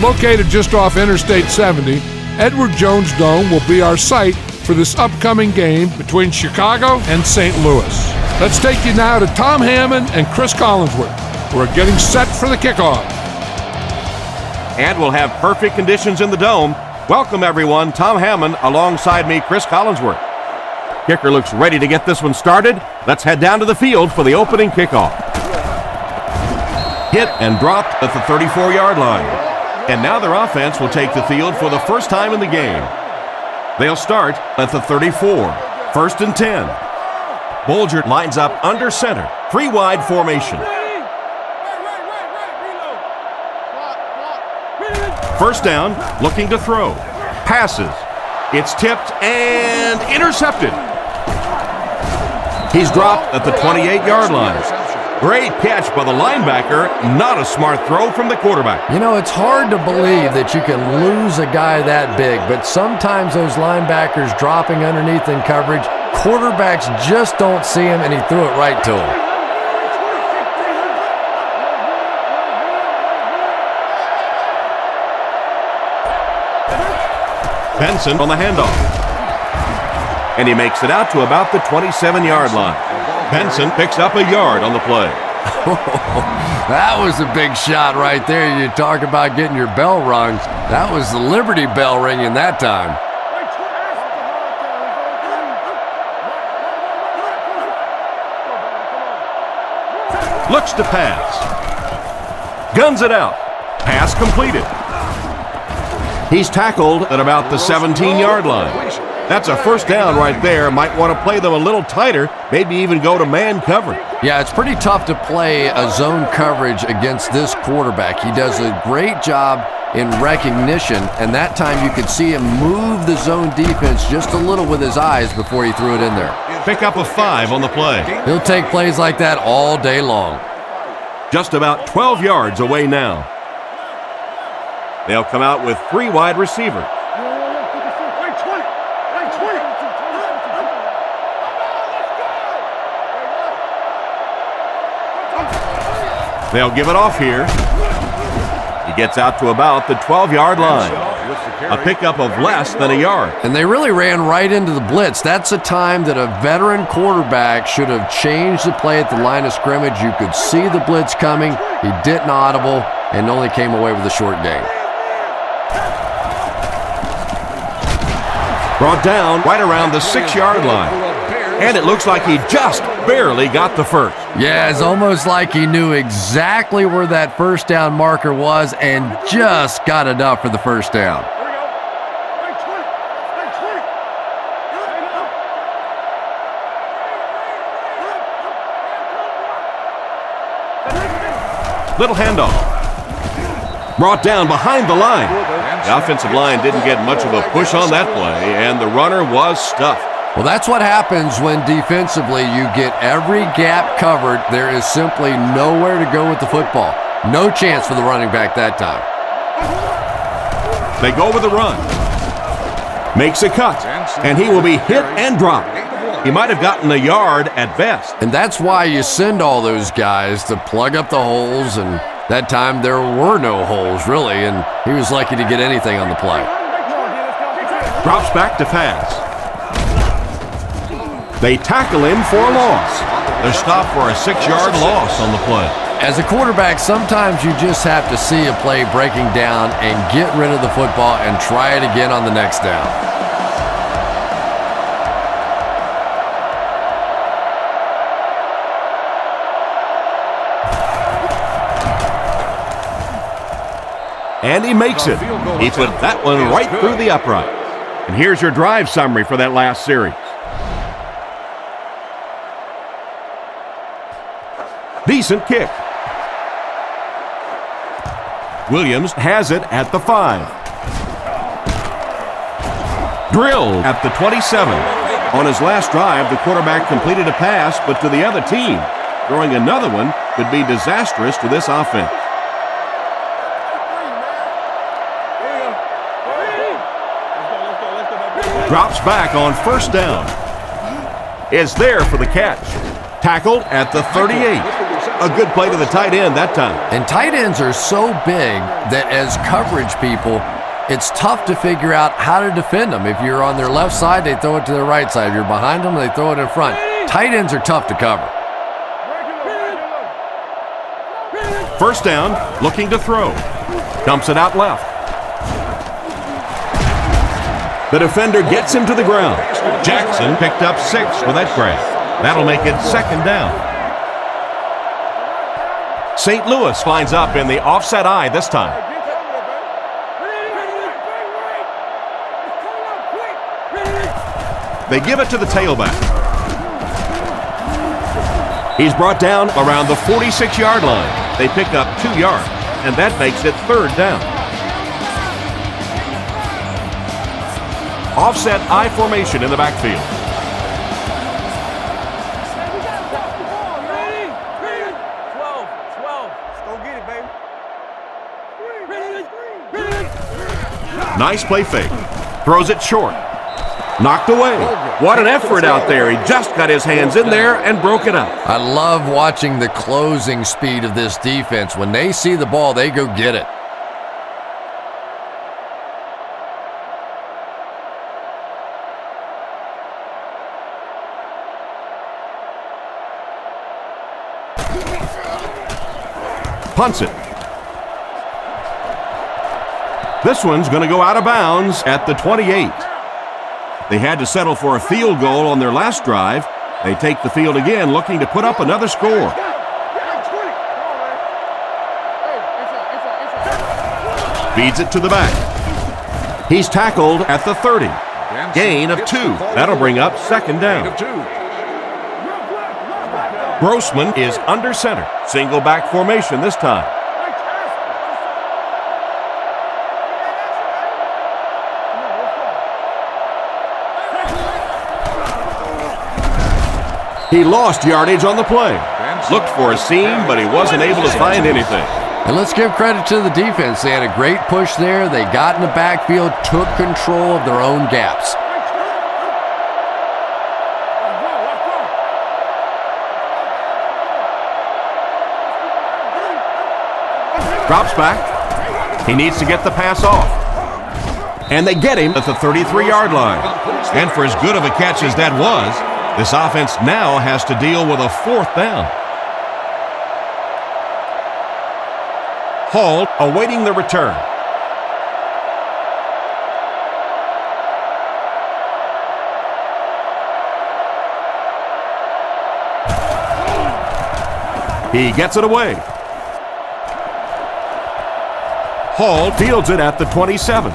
Located just off Interstate 70, Edward Jones Dome will be our site for this upcoming game between Chicago and St. Louis. Let's take you now to Tom Hammond and Chris Collinsworth, who are getting set for the kickoff. And we'll have perfect conditions in the dome. Welcome, everyone. Tom Hammond alongside me, Chris Collinsworth. Kicker looks ready to get this one started. Let's head down to the field for the opening kickoff. Hit and dropped at the 34-yard line. And now their offense will take the field for the first time in the game. They'll start at the 34, 1st and 10. Bolger lines up under center, 3-wide formation. First down, looking to throw. Passes. It's tipped and intercepted. He's dropped at the 28-yard line. Great catch by the linebacker. Not a smart throw from the quarterback. You know, it's hard to believe that you can lose a guy that big, but sometimes those linebackers dropping underneath in coverage, quarterbacks just don't see him, and he threw it right to him. Benson on the handoff. And he makes it out to about the 27-yard line. Benson picks up a yard on the play. That was a big shot right there. You talk about getting your bell rung. That was the Liberty Bell ringing that time. Looks to pass. Guns it out. Pass completed. He's tackled at about the 17-yard line. That's a first down right there. Might want to play them a little tighter, maybe even go to man coverage. Yeah, it's pretty tough to play a zone coverage against this quarterback. He does a great job in recognition, and that time you could see him move the zone defense just a little with his eyes before he threw it in there. Pick up a 5 on the play. He'll take plays like that all day long. Just about 12 yards away now. They'll come out with 3 wide receivers. They'll give it off here. He gets out to about the 12-yard line. A pickup of less than a yard. And they really ran right into the blitz. That's a time that a veteran quarterback should have changed the play at the line of scrimmage. You could see the blitz coming. He didn't audible and only came away with a short gain. Brought down right around the 6-yard line. And it looks like he just barely got the first. Yeah, it's almost like he knew exactly where that first down marker was and just got enough for the first down. Little handoff. Brought down behind the line. The offensive line didn't get much of a push on that play, and the runner was stuffed. Well, that's what happens when defensively you get every gap covered. There is simply nowhere to go with the football. No chance for the running back that time. They go with the run. Makes a cut, and he will be hit and dropped. He might have gotten a yard at best. And that's why you send all those guys to plug up the holes, and that time there were no holes, really, and he was lucky to get anything on the play. Drops back to pass. They tackle him for a loss. They're stopped for a 6-yard loss on the play. As a quarterback, sometimes you just have to see a play breaking down and get rid of the football and try it again on the next down. And he makes it. He put that one right through the upright. And here's your drive summary for that last series. Decent kick. Williams has it at the 5. Drilled at the 27. On his last drive, the quarterback completed a pass, but to the other team. Throwing another one could be disastrous to this offense. Drops back on first down. Is there for the catch. Tackled at the 38. A good play to the tight end that time. And tight ends are so big that as coverage people, it's tough to figure out how to defend them. If you're on their left side, they throw it to their right side. If you're behind them, they throw it in front. Tight ends are tough to cover. First down, looking to throw. Dumps it out left. The defender gets him to the ground. Jackson picked up 6 with that grab. That'll make it second down. St. Louis lines up in the offset eye this time. They give it to the tailback. He's brought down around the 46-yard line. They pick up 2 yards, and that makes it third down. Offset I formation in the backfield. Nice play fake. Throws it short. Knocked away. What an effort out there. He just got his hands in there and broke it up. I love watching the closing speed of this defense. When they see the ball, they go get it. Punts it. This one's going to go out of bounds at the 28. They had to settle for a field goal on their last drive. They take the field again, looking to put up another score. Feeds it to the back. He's tackled at the 30. Gain of 2. That'll bring up second down. Grossman is under center. Single back formation this time. He lost yardage on the play. Looked for a seam, but he wasn't able to find anything. And let's give credit to the defense. They had a great push there. They got in the backfield, took control of their own gaps. Drops back. He needs to get the pass off. And they get him at the 33-yard line. And for as good of a catch as that was, this offense now has to deal with a fourth down. Hall awaiting the return. He gets it away. Hall fields it at the 27.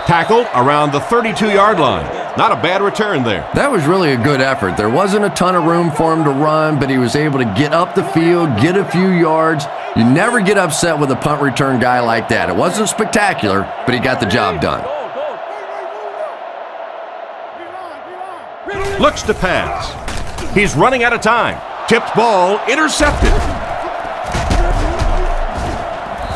Tackled around the 32-yard line. Not a bad return there. That was really a good effort. There wasn't a ton of room for him to run, but he was able to get up the field, get a few yards. You never get upset with a punt return guy like that. It wasn't spectacular, but he got the job done. Looks to pass. He's running out of time. Tipped ball, intercepted.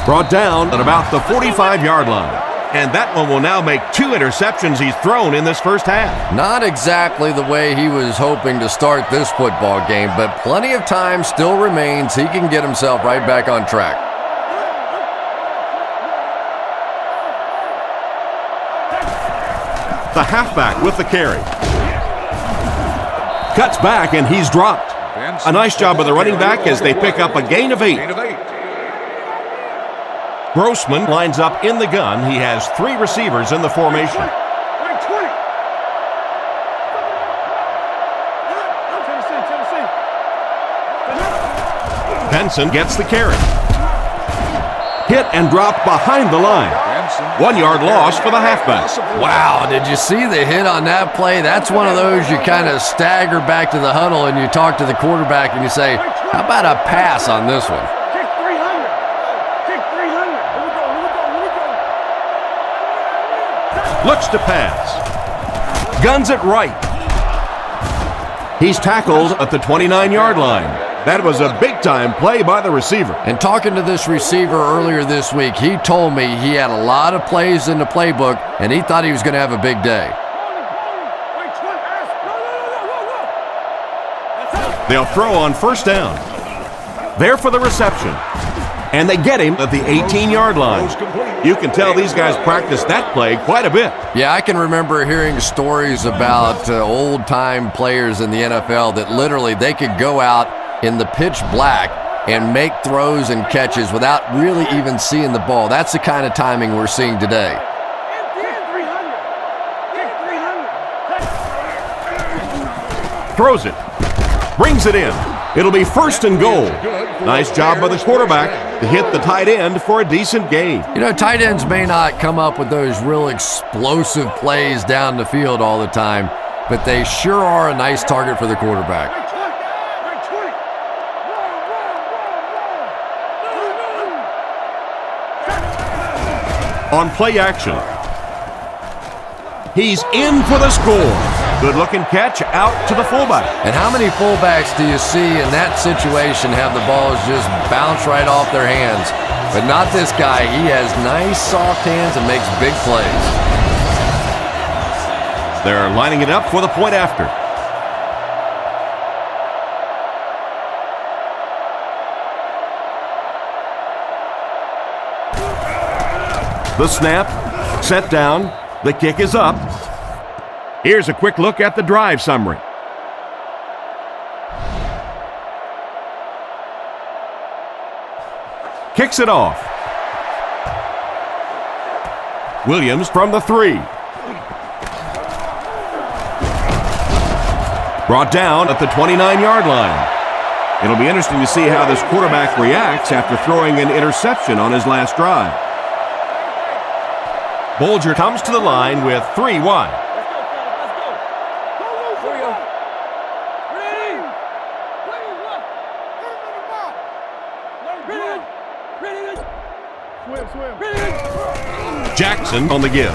Brought down at about the 45-yard line. And that one will now make 2 interceptions he's thrown in this first half. Not exactly the way he was hoping to start this football game, but plenty of time still remains. He can get himself right back on track. The halfback with the carry. Cuts back and he's dropped. A nice job of the running back as they pick up a gain of 8. Grossman lines up in the gun. He has 3 receivers in the formation. Benson gets the carry. Hit and dropped behind the line. 1 yard loss for the halfback. Wow, did you see the hit on that play? That's one of those you kind of stagger back to the huddle and you talk to the quarterback and you say, how about a pass on this one? Looks to pass. Guns it right. He's tackled at the 29-yard line. That was a big-time play by the receiver. And talking to this receiver earlier this week, he told me he had a lot of plays in the playbook, and he thought he was going to have a big day. They'll throw on first down. There for the reception. And they get him at the 18-yard line. You can tell these guys practice that play quite a bit. Yeah, I can remember hearing stories about old-time players in the NFL that literally they could go out in the pitch black and make throws and catches without really even seeing the ball. That's the kind of timing we're seeing today. Throws it. Brings it in. It'll be first and goal. Nice job by the quarterback to hit the tight end for a decent gain. You know, tight ends may not come up with those real explosive plays down the field all the time, but they sure are a nice target for the quarterback. On play action. He's in for the score. Good-looking catch out to the fullback. And how many fullbacks do you see in that situation have the balls just bounce right off their hands? But not this guy. He has nice, soft hands and makes big plays. They're lining it up for the point after. The snap, set down, the kick is up. Here's a quick look at the drive summary. Kicks it off. Williams from the 3. Brought down at the 29-yard line. It'll be interesting to see how this quarterback reacts after throwing an interception on his last drive. Bolger comes to the line with 3 wide. Jackson on the give.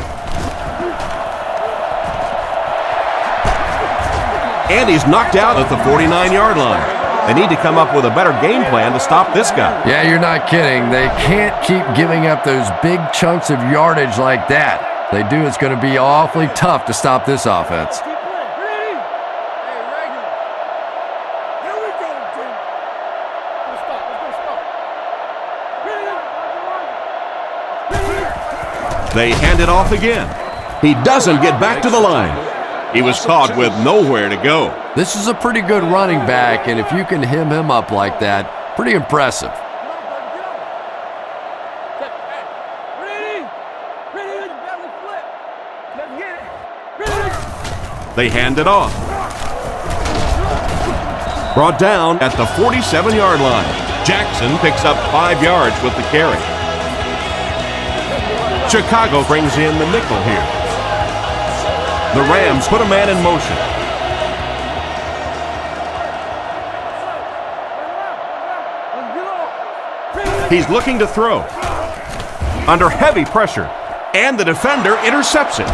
And he's knocked out at the 49-yard line. They need to come up with a better game plan to stop this guy. Yeah, you're not kidding. They can't keep giving up those big chunks of yardage like that. If they do, it's going to be awfully tough to stop this offense. They hand it off again. He doesn't get back to the line. He was caught with nowhere to go. This is a pretty good running back, and if you can hem him up like that, pretty impressive. They hand it off. Brought down at the 47-yard line. Jackson picks up 5 yards with the carry. Chicago brings in the nickel here. The Rams put a man in motion. He's looking to throw. Under heavy pressure. And the defender intercepts it.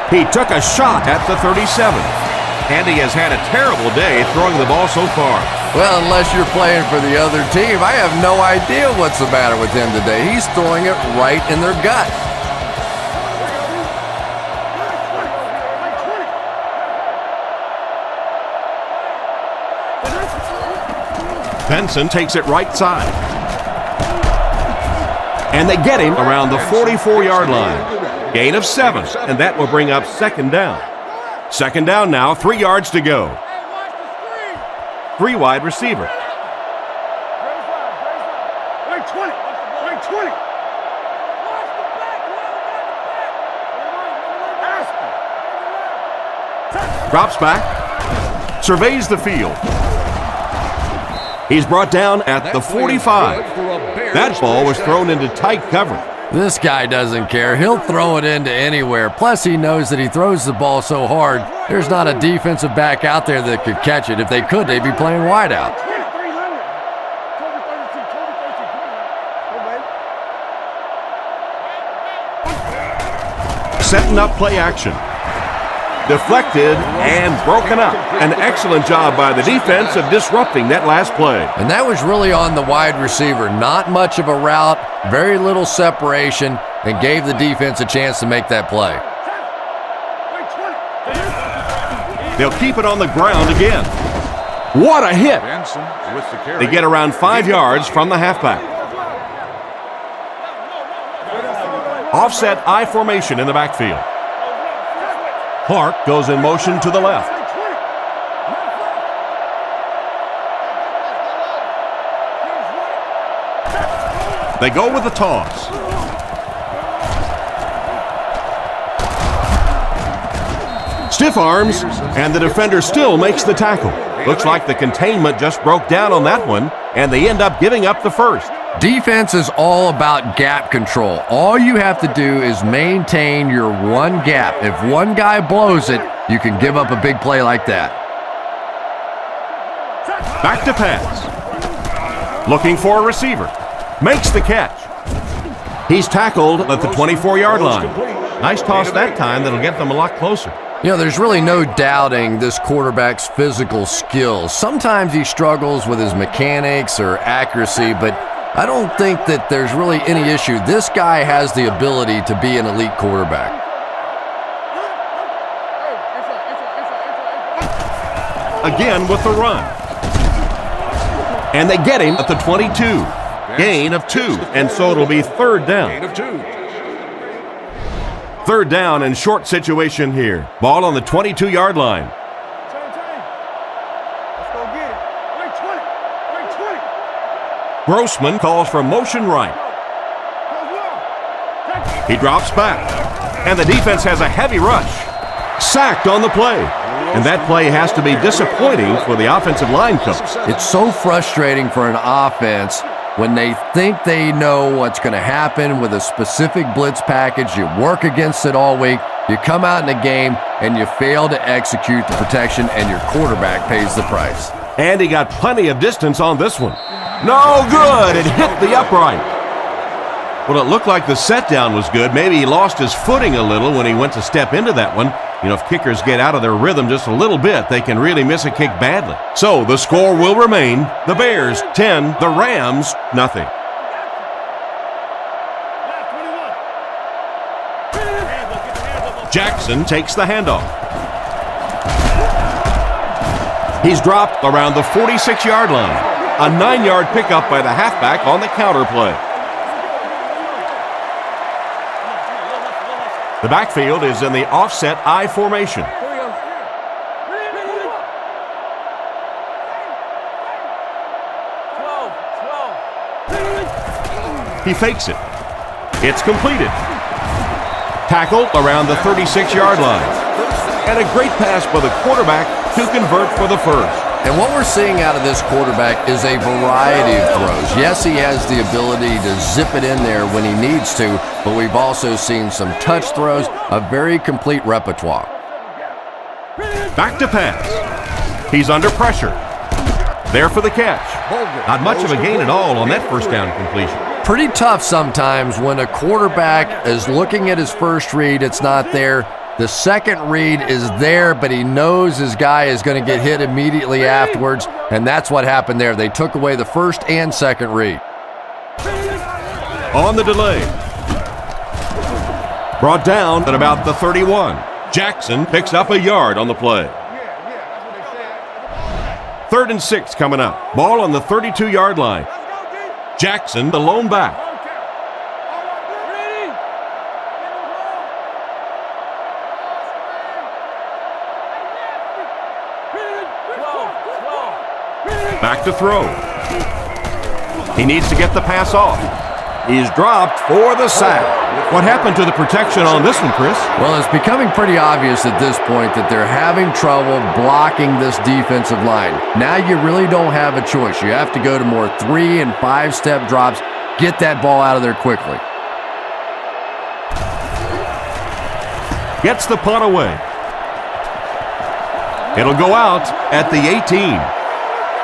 He took a shot at the 37. And he has had a terrible day throwing the ball so far. Well, unless you're playing for the other team, I have no idea what's the matter with him today. He's throwing it right in their gut. Benson takes it right side. And they get him around the 44-yard line. Gain of 7, and that will bring up second down. Second down now, 3 yards to go. 3 wide receiver. Drops back, surveys the field. He's brought down at the 45. That ball was thrown into tight cover. This guy doesn't care. He'll throw it into anywhere. Plus, he knows that he throws the ball so hard, there's not a defensive back out there that could catch it. If they could, they'd be playing wide out. Setting up play action. Deflected and broken up. An excellent job by the defense of disrupting that last play. And that was really on the wide receiver. Not much of a route, very little separation, and gave the defense a chance to make that play. They'll keep it on the ground again. What a hit! They get around 5 yards from the halfback. Offset I formation in the backfield. Clark goes in motion to the left. They go with the toss. Stiff arms, and the defender still makes the tackle. Looks like the containment just broke down on that one, and they end up giving up the first. Defense is all about gap control. All you have to do is maintain your one gap. If one guy blows it, you can give up a big play like that. Back to pass. Looking for a receiver. Makes the catch. He's tackled at the 24-yard line. Nice toss that time that'll get them a lot closer. You know, there's really no doubting this quarterback's physical skills. Sometimes he struggles with his mechanics or accuracy, but I don't think that there's really any issue. This guy has the ability to be an elite quarterback. Again with the run. And they get him at the 22. Gain of 2, and so it'll be third down. Third down and short situation here. Ball on the 22-yard line. Grossman calls for motion right. He drops back, and the defense has a heavy rush. Sacked on the play, and that play has to be disappointing for the offensive line coach. It's so frustrating for an offense when they think they know what's going to happen with a specific blitz package. You work against it all week, you come out in the game, and you fail to execute the protection, and your quarterback pays the price. And he got plenty of distance on this one. No good! It hit the upright. Well, it looked like the set down was good. Maybe he lost his footing a little when he went to step into that one. You know, if kickers get out of their rhythm just a little bit, they can really miss a kick badly. So the score will remain: the Bears 10, the Rams nothing. Jackson takes the handoff. He's dropped around the 46-yard line. A 9-yard pickup by the halfback on the counter play. The backfield is in the offset I formation. He fakes it. It's completed. Tackled around the 36-yard line. And a great pass by the quarterback to convert for the first. And what we're seeing out of this quarterback is a variety of throws. Yes, he has the ability to zip it in there when he needs to, but we've also seen some touch throws, a very complete repertoire. Back to pass. He's under pressure. There for the catch. Not much of a gain at all on that first down completion. Pretty tough sometimes when a quarterback is looking at his first read, it's not there. The second read is there, but he knows his guy is going to get hit immediately afterwards, and that's what happened there. They took away the first and second read. On the delay. Brought down at about the 31. Jackson picks up a yard on the play. 3rd and 6 coming up. Ball on the 32-yard line. Jackson, the lone back. Back to throw. He needs to get the pass off. He's dropped for the sack. What happened to the protection on this one, Chris? Well, it's becoming pretty obvious at this point that they're having trouble blocking this defensive line. Now you really don't have a choice. You have to go to more 3- and 5-step drops. Get that ball out of there quickly. Gets the punt away. It'll go out at the 18.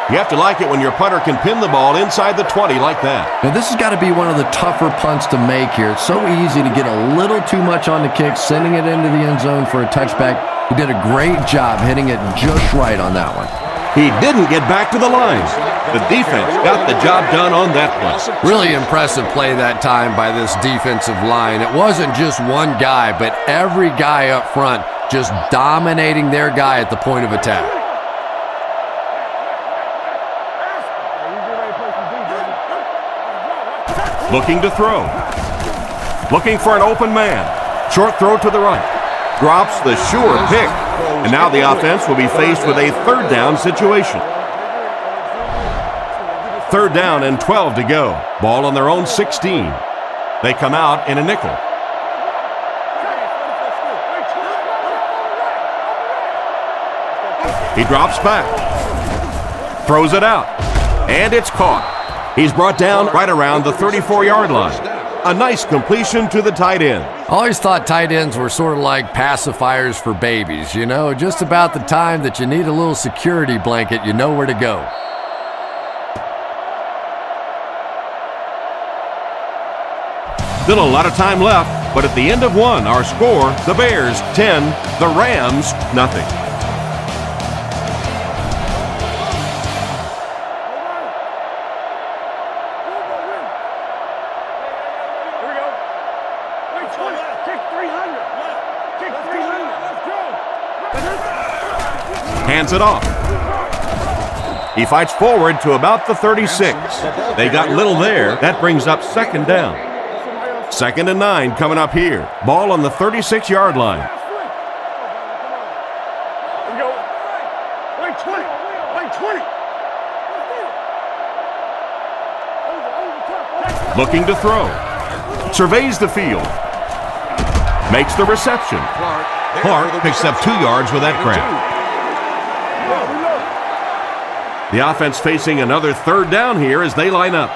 You have to like it when your punter can pin the ball inside the 20 like that. Now, this has got to be one of the tougher punts to make here. It's so easy to get a little too much on the kick, sending it into the end zone for a touchback. He did a great job hitting it just right on that one. He didn't get back to the line. The defense got the job done on that play. Really impressive play that time by this defensive line. It wasn't just one guy, but every guy up front just dominating their guy at the point of attack. Looking to throw. Looking for an open man. Short throw to the right. Drops the sure pick. And now the offense will be faced with a third down situation. Third down and 12 to go. Ball on their own 16. They come out in a nickel. He drops back. Throws it out. And it's caught. He's brought down right around the 34-yard line. A nice completion to the tight end. I always thought tight ends were sort of like pacifiers for babies. You know, just about the time that you need a little security blanket, you know where to go. Still a lot of time left, but at the end of one, our score, the Bears 10, the Rams nothing. Hands it off. He fights forward to about the 36. They got little there. That brings up second down. 2nd and 9 coming up here. Ball on the 36-yard line. Looking to throw. Surveys the field. Makes the reception. Clark picks up 2 yards with that grab. The offense facing another third down here as they line up.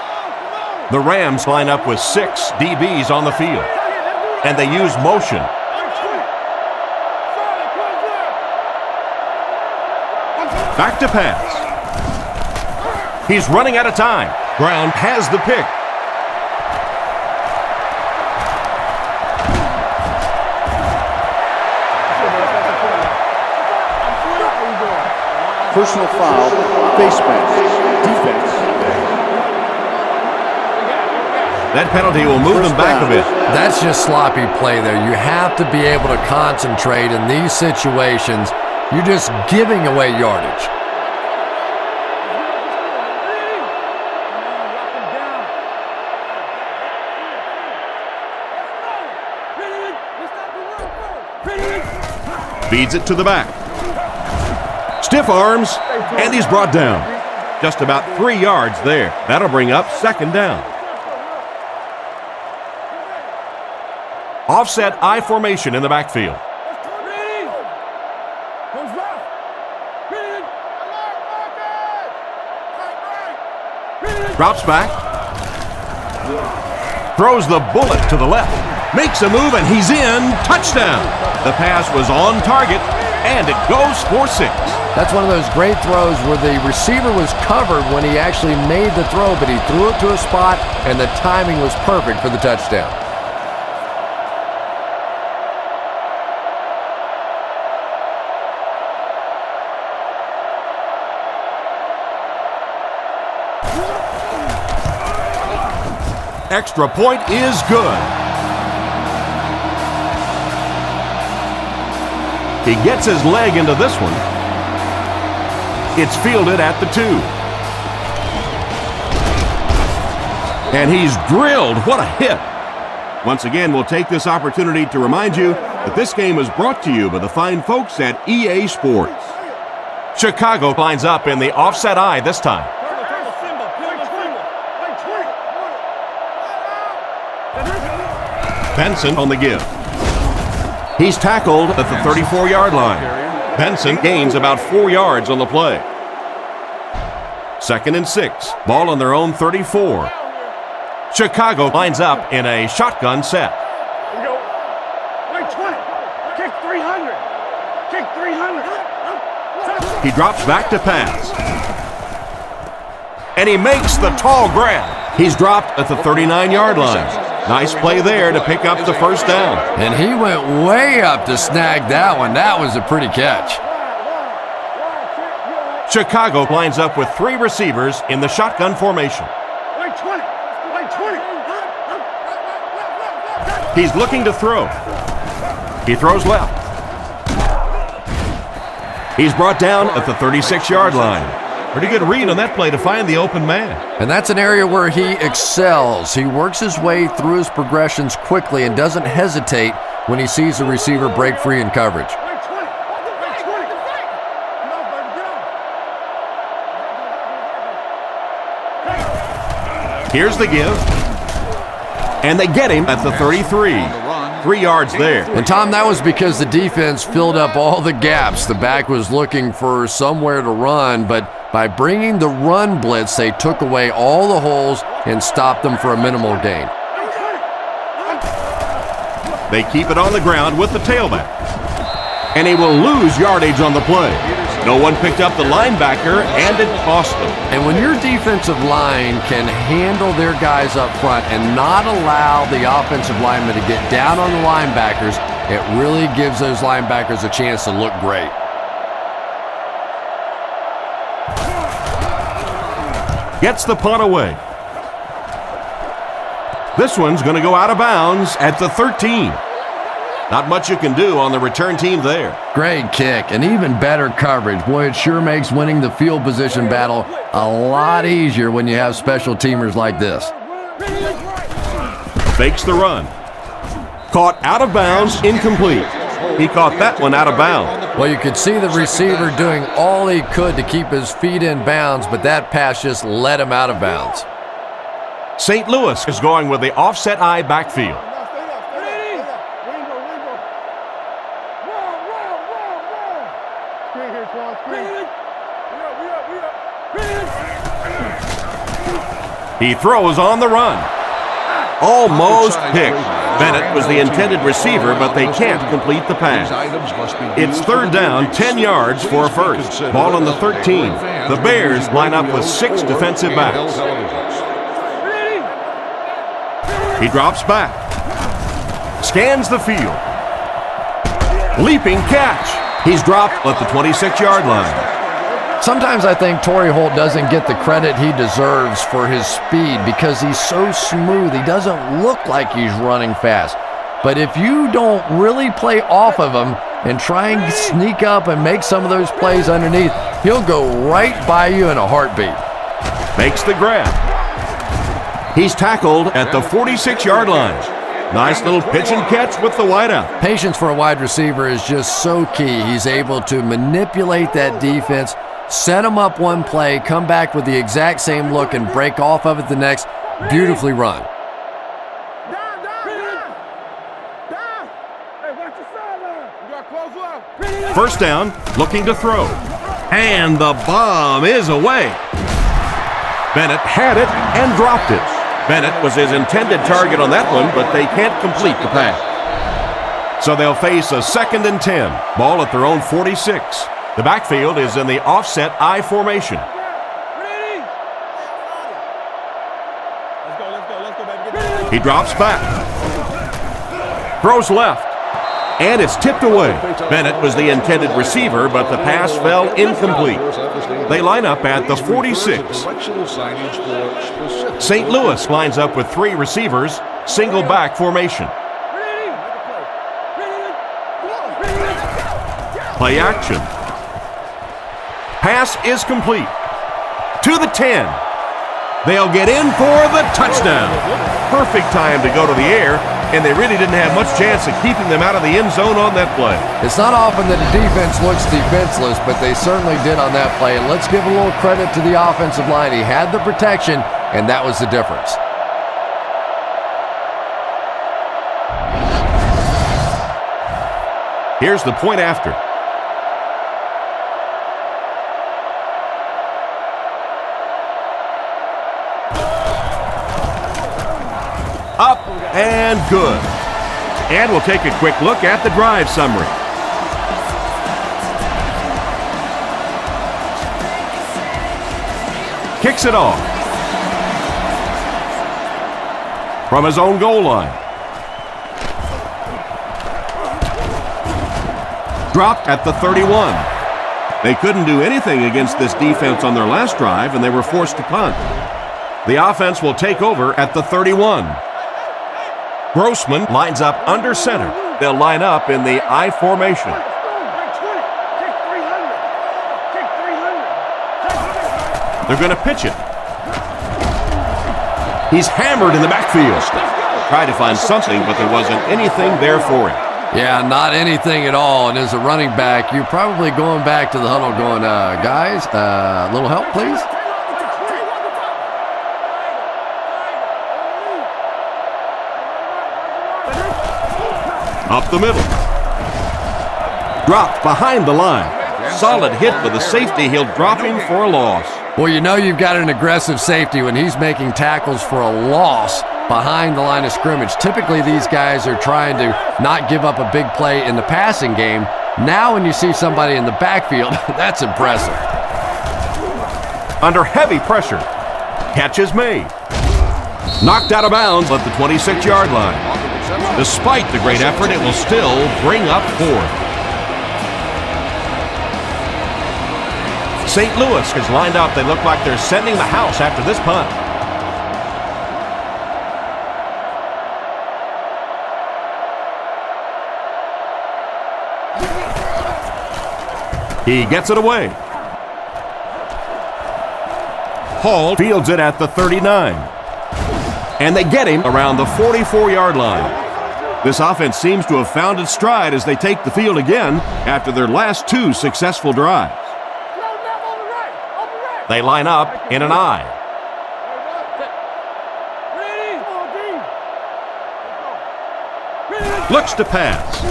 The Rams line up with 6 DBs on the field, and they use motion. Back to pass. He's running out of time. Brown has the pick. Personal foul, face mask, defense. That penalty will move them back a bit. That's just sloppy play there. You have to be able to concentrate in these situations. You're just giving away yardage. Feeds it to the back. Stiff arms, and he's brought down. Just about 3 yards there. That'll bring up second down. Offset I formation in the backfield. Drops back. Throws the bullet to the left. Makes a move, and he's in. Touchdown. The pass was on target, and it goes for 6. That's one of those great throws where the receiver was covered when he actually made the throw, but he threw it to a spot, and the timing was perfect for the touchdown. Extra point is good. He gets his leg into this one. It's fielded at the 2. And he's drilled. What a hit. Once again, we'll take this opportunity to remind you that this game is brought to you by the fine folks at EA Sports. Chicago lines up in the offset I this time. Benson on the give. He's tackled at the 34-yard line. Benson gains about 4 yards on the play. 2nd and 6. Ball on their own 34. Chicago lines up in a shotgun set. He drops back to pass. And he makes the tall grab. He's dropped at the 39-yard line. Nice play there to pick up the first down. And he went way up to snag that one. That was a pretty catch. Chicago lines up with 3 receivers in the shotgun formation. He's looking to throw. He throws left. He's brought down at the 36-yard line. Pretty good read on that play to find the open man. And that's an area where he excels. He works his way through his progressions quickly and doesn't hesitate when he sees the receiver break free in coverage. Here's the give. And they get him at the 33. 3 yards there. And Tom, that was because the defense filled up all the gaps. The back was looking for somewhere to run, but by bringing the run blitz, they took away all the holes and stopped them for a minimal gain. They keep it on the ground with the tailback. And he will lose yardage on the play. No one picked up the linebacker, and it cost them. And when your defensive line can handle their guys up front and not allow the offensive linemen to get down on the linebackers, it really gives those linebackers a chance to look great. Gets the punt away. This one's going to go out of bounds at the 13. Not much you can do on the return team there. Great kick and even better coverage. Boy, it sure makes winning the field position battle a lot easier when you have special teamers like this. Fakes the run. Caught out of bounds, incomplete. He caught that one out of bounds. Well, you could see the receiver doing all he could to keep his feet in bounds, but that pass just let him out of bounds. St. Louis is going with the offset eye backfield. He throws on the run. Almost picked. Bennett was the intended receiver, but they can't complete the pass. It's third down, 10 yards for a first. Ball on the 13. The Bears line up with 6 defensive backs. He drops back. Scans the field. Leaping catch. He's dropped at the 26-yard line. Sometimes I think Torrey Holt doesn't get the credit he deserves for his speed because he's so smooth. He doesn't look like he's running fast. But if you don't really play off of him and try and sneak up and make some of those plays underneath, he'll go right by you in a heartbeat. Makes the grab. He's tackled at the 46-yard line. Nice little pitch and catch with the wideout. Patience for a wide receiver is just so key. He's able to manipulate that defense, set him up one play, come back with the exact same look, and break off of it the next. Beautifully run. First down, looking to throw. And the bomb is away. Bennett had it and dropped it. Bennett was his intended target on that one, but they can't complete the pass. So they'll face a 2nd and 10. Ball at their own 46. The backfield is in the offset I formation. He drops back. Throws left. And it's tipped away. Bennett was the intended receiver, but the pass fell incomplete. They line up at the 46. St. Louis lines up with 3 receivers, single back formation. Play action. Pass is complete. To the 10. They'll get in for the touchdown. Perfect time to go to the air, and they really didn't have much chance of keeping them out of the end zone on that play. It's not often that a defense looks defenseless, but they certainly did on that play. And let's give a little credit to the offensive line. He had the protection, and that was the difference. Here's the point after. Up and good. And we'll take a quick look at the drive summary. Kicks it off. From his own goal line. Dropped at the 31. They couldn't do anything against this defense on their last drive, and they were forced to punt. The offense will take over at the 31. Grossman lines up under center. They'll line up in the I formation. They're going to pitch it. He's hammered in the backfield. Tried to find something, but there wasn't anything there for him. Yeah, not anything at all. And as a running back, you're probably going back to the huddle going, guys, a little help, please? Up the middle. Dropped behind the line. Solid hit with the safety. He'll drop him for a loss. Well, you know you've got an aggressive safety when he's making tackles for a loss behind the line of scrimmage. Typically, these guys are trying to not give up a big play in the passing game. Now when you see somebody in the backfield, that's impressive. Under heavy pressure. Catch is made. Knocked out of bounds at the 26-yard line. Despite the great effort, it will still bring up fourth. St. Louis is lined up. They look like they're sending the house after this punt. He gets it away. Hall fields it at the 39. And they get him around the 44-yard line. This offense seems to have found its stride as they take the field again after their last two successful drives. They line up in an I. Looks to pass.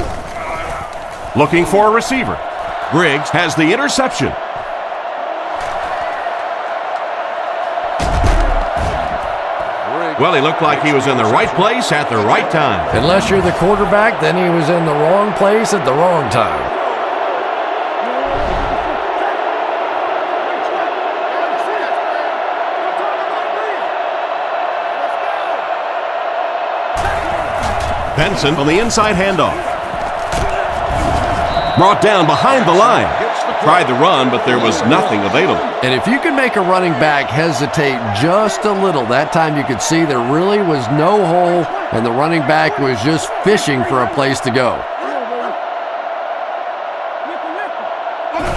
Looking for a receiver. Briggs has the interception. Well, he looked like he was in the right place at the right time. Unless you're the quarterback, then he was in the wrong place at the wrong time. Benson on the inside handoff. Brought down behind the line. Tried the run, but there was nothing available. And if you can make a running back hesitate just a little, that time you could see there really was no hole, and the running back was just fishing for a place to go.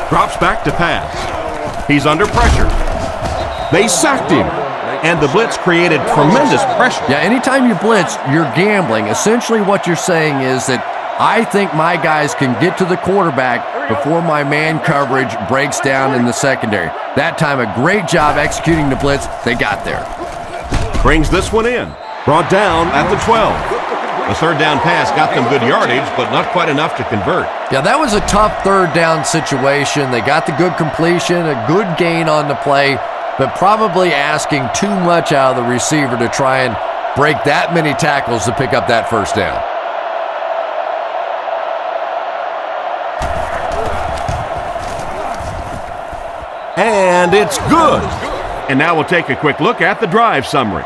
Drops back to pass. He's under pressure. They sacked him, and the blitz created tremendous pressure. Yeah, anytime you blitz, you're gambling. Essentially what you're saying is that I think my guys can get to the quarterback before my man coverage breaks down in the secondary. That time, a great job executing the blitz. They got there. Brings this one in. Brought down at the 12. The third down pass got them good yardage, but not quite enough to convert. Yeah, that was a tough third down situation. They got the good completion, a good gain on the play, but probably asking too much out of the receiver to try and break that many tackles to pick up that first down. And it's good. And now we'll take a quick look at the drive summary.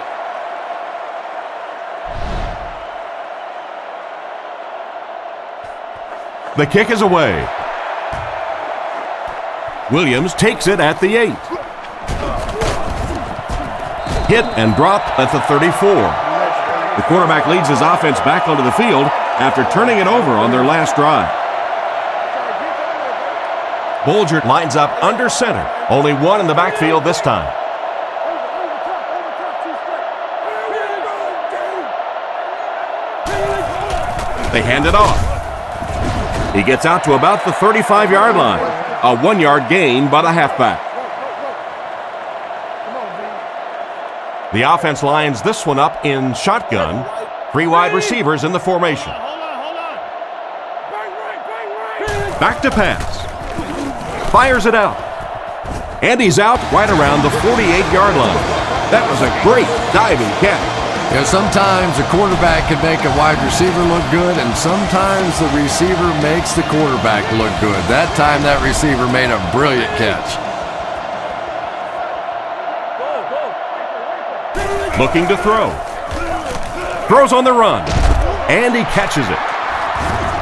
The kick is away. Williams takes it at the 8. Hit and dropped at the 34. The quarterback leads his offense back onto the field after turning it over on their last drive. Bolger lines up under center. Only one in the backfield this time. They hand it off. He gets out to about the 35-yard line. A 1-yard gain by the halfback. The offense lines this one up in shotgun. 3 wide receivers in the formation. Back to pass. Fires it out. And he's out right around the 48-yard line. That was a great diving catch. You know, sometimes a quarterback can make a wide receiver look good, and sometimes the receiver makes the quarterback look good. That time, that receiver made a brilliant catch. Looking to throw. Throws on the run. And he catches it.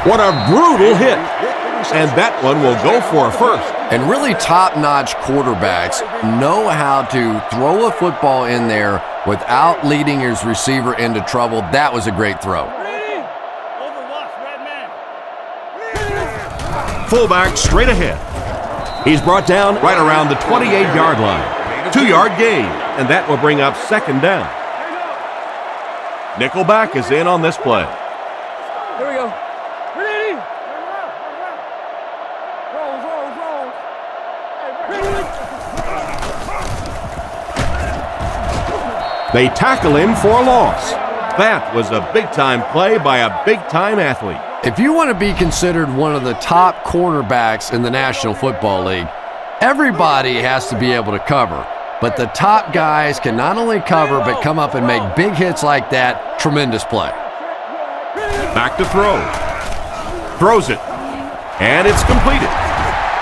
What a brutal hit. And that one will go for a first. And really top-notch quarterbacks know how to throw a football in there without leading his receiver into trouble. That was a great throw. Fullback straight ahead. He's brought down right around the 28-yard line. 2-yard gain, and that will bring up second down. Nickelback is in on this play. Here we go. They tackle him for a loss. That was a big-time play by a big-time athlete. If you want to be considered one of the top cornerbacks in the National Football League, everybody has to be able to cover. But the top guys can not only cover, but come up and make big hits like that. Tremendous play. Back to throw. Throws it. And it's completed.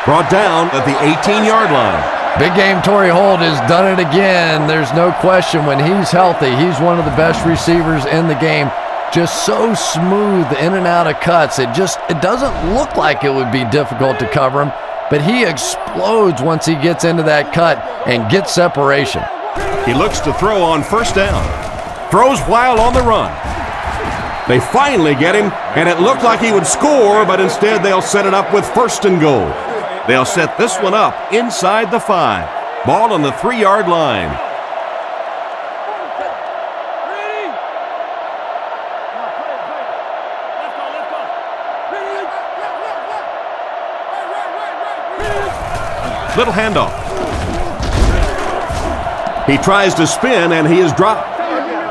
Brought down at the 18-yard line. Big game Torrey Holt has done it again. There's no question when he's healthy, he's one of the best receivers in the game. Just so smooth in and out of cuts. It doesn't look like it would be difficult to cover him, but he explodes once he gets into that cut and gets separation. He looks to throw on first down. Throws while on the run. They finally get him, and it looked like he would score, but instead they'll set it up with first and goal. They'll set this one up inside the 5. Ball on the 3-yard line. Little handoff. He tries to spin, and he is dropped.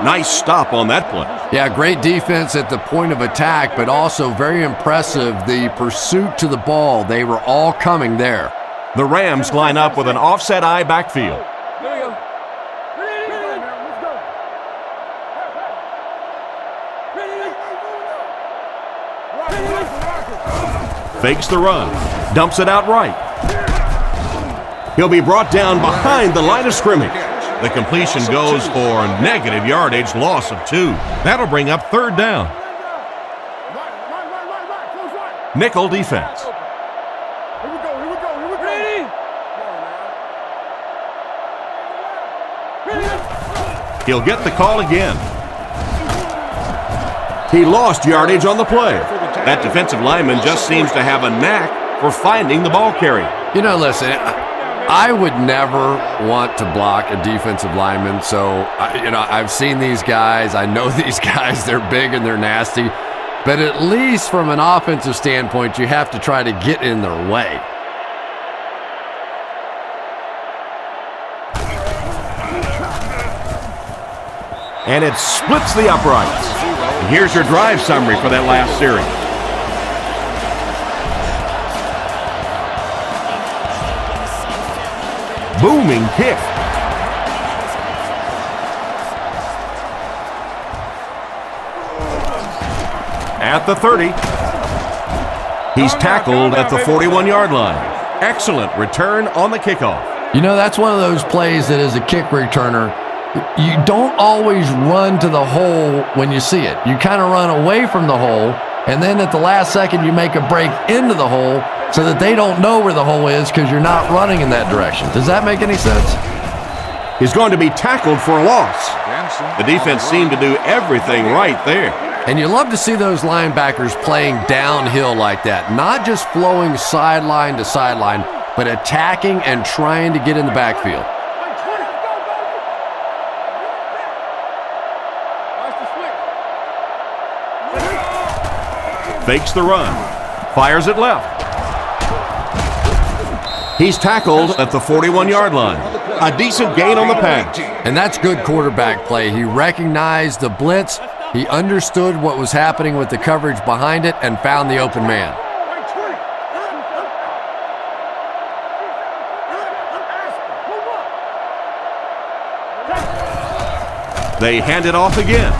Nice stop on that play. Yeah, great defense at the point of attack, but also very impressive the pursuit to the ball. They were all coming there. The Rams line up with an offset eye backfield. Here we go. Fakes the run. Dumps it out right. He'll be brought down behind the line of scrimmage. The completion goes for negative yardage, loss of 2. That'll bring up third down. Nickel defense. He'll get the call again. He lost yardage on the play. That defensive lineman just seems to have a knack for finding the ball carrier. You know, listen, I would never want to block a defensive lineman. So, I've seen these guys. I know these guys. They're big and they're nasty. But at least from an offensive standpoint, you have to try to get in their way. And it splits the uprights. And here's your drive summary for that last series. Booming kick. At the 30. He's tackled at the 41-yard line. Excellent return on the kickoff. You know, that's one of those plays that as a kick returner, you don't always run to the hole when you see it. You kind of run away from the hole, and then at the last second you make a break into the hole so that they don't know where the hole is because you're not running in that direction. Does that make any sense? He's going to be tackled for a loss. The defense seemed to do everything right there. And you love to see those linebackers playing downhill like that, not just flowing sideline to sideline, but attacking and trying to get in the backfield. Fakes the run. Fires it left. He's tackled at the 41-yard line. A decent gain on the pass. And that's good quarterback play. He recognized the blitz. He understood what was happening with the coverage behind it and found the open man. They hand it off again.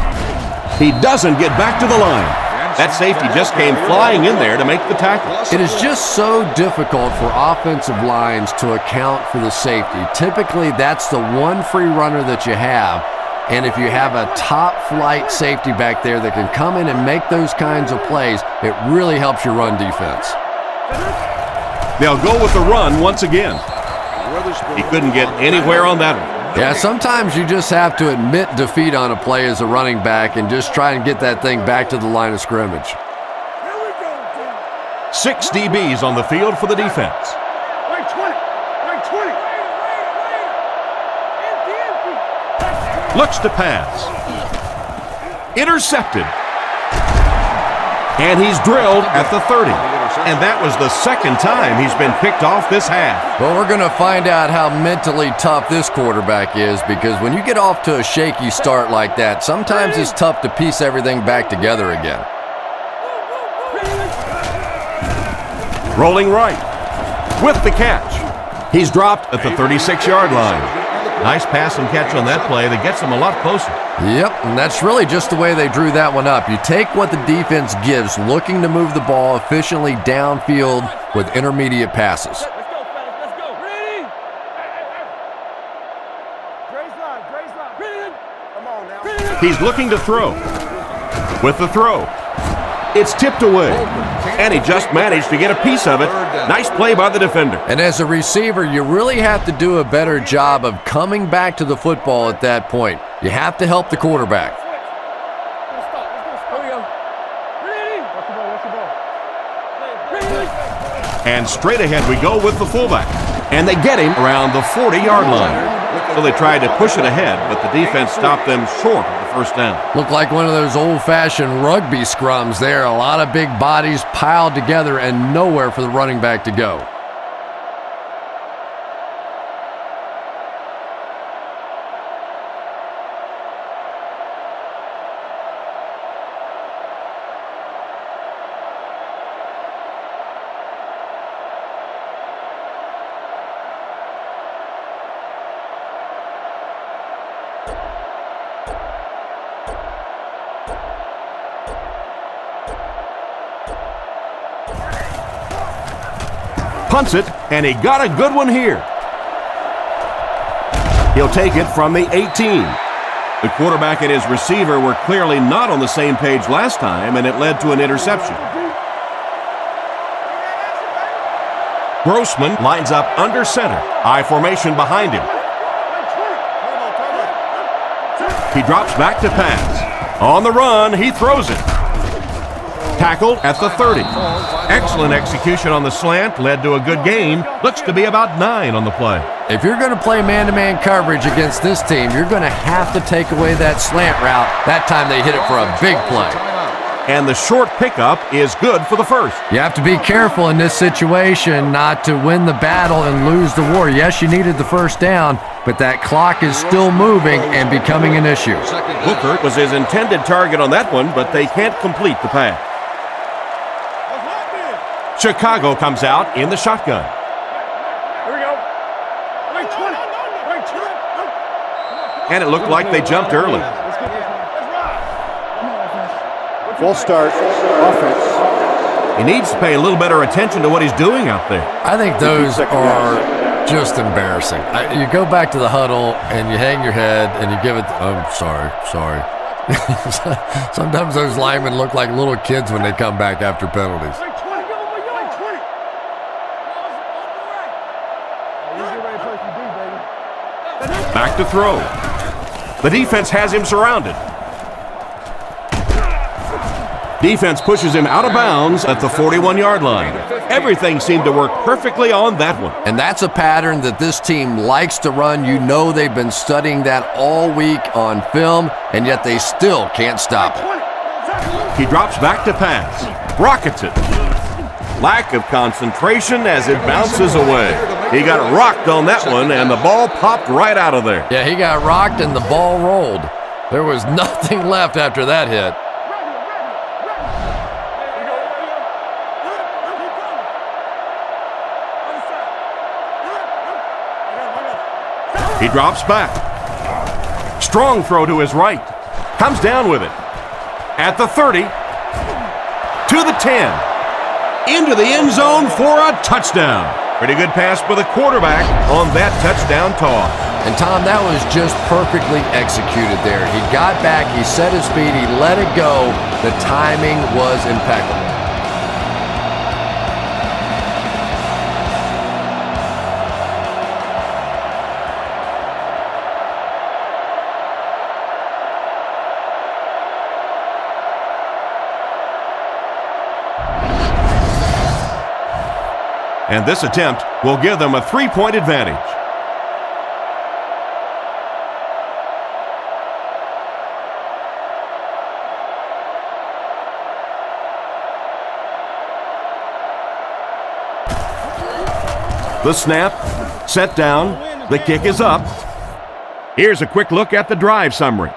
He doesn't get back to the line. That safety just came flying in there to make the tackle. It is just so difficult for offensive lines to account for the safety. Typically, that's the one free runner that you have. And if you have a top-flight safety back there that can come in and make those kinds of plays, it really helps your run defense. They'll go with the run once again. He couldn't get anywhere on that one. Yeah, sometimes you just have to admit defeat on a play as a running back and just try and get that thing back to the line of scrimmage. 6 DBs on the field for the defense. Looks to pass. Intercepted. And he's drilled at the 30. And that was the second time he's been picked off this half. Well, we're going to find out how mentally tough this quarterback is, because when you get off to a shaky start like that, sometimes it's tough to piece everything back together again. Rolling right. With the catch. He's dropped at the 36-yard line. Nice pass and catch on that play that gets him a lot closer. Yep, and that's really just the way they drew that one up. You take what the defense gives, looking to move the ball efficiently downfield with intermediate passes. Let's go, fellas. Let's go. Ready? Dre's line. Dre's line. Ready? Come on now. He's looking to throw. With the throw. It's tipped away. And he just managed to get a piece of it. Nice play by the defender. And as a receiver, you really have to do a better job of coming back to the football at that point. You have to help the quarterback. Here we go. Ready? Watch the ball. Ready? And straight ahead we go with the fullback. And they get him around the 40-yard line. So they tried to push it ahead, but the defense stopped them short of the first down. Looked like one of those old-fashioned rugby scrums there. A lot of big bodies piled together and nowhere for the running back to go. Punts it, and he got a good one here. He'll take it from the 18. The quarterback and his receiver were clearly not on the same page last time, and it led to an interception. Grossman lines up under center. I formation behind him. He drops back to pass. On the run, he throws it. Tackled at the 30. Excellent execution on the slant, led to a good gain. Looks to be about 9 on the play. If you're going to play man-to-man coverage against this team, you're going to have to take away that slant route. That time they hit it for a big play. And the short pickup is good for the first. You have to be careful in this situation not to win the battle and lose the war. Yes, you needed the first down, but that clock is still moving and becoming an issue. Booker was his intended target on that one, but they can't complete the pass. Chicago comes out in the shotgun. Here we go. Wait, 20. Wait, 20. And it looked like they jumped early. Full start, offense. He needs to pay a little better attention to what he's doing out there. I think those are just embarrassing. You go back to the huddle and you hang your head and you give it, sorry. Sometimes those linemen look like little kids when they come back after penalties. Back to throw. The defense has him surrounded. Defense pushes him out of bounds at the 41-yard line. Everything seemed to work perfectly on that one. And that's a pattern that this team likes to run. You know they've been studying that all week on film, and yet they still can't stop it. He drops back to pass. Rockets it. Lack of concentration as it bounces away. He got rocked on that one, and the ball popped right out of there. Yeah, he got rocked and the ball rolled. There was nothing left after that hit. He drops back. Strong throw to his right. Comes down with it. At the 30. To the 10. Into the end zone for a touchdown. Pretty good pass for the quarterback on that touchdown toss. And Tom, that was just perfectly executed there. He got back, he set his feet, he let it go. The timing was impeccable. And this attempt will give them a 3-point advantage. The snap, set down, the kick is up. Here's a quick look at the drive summary.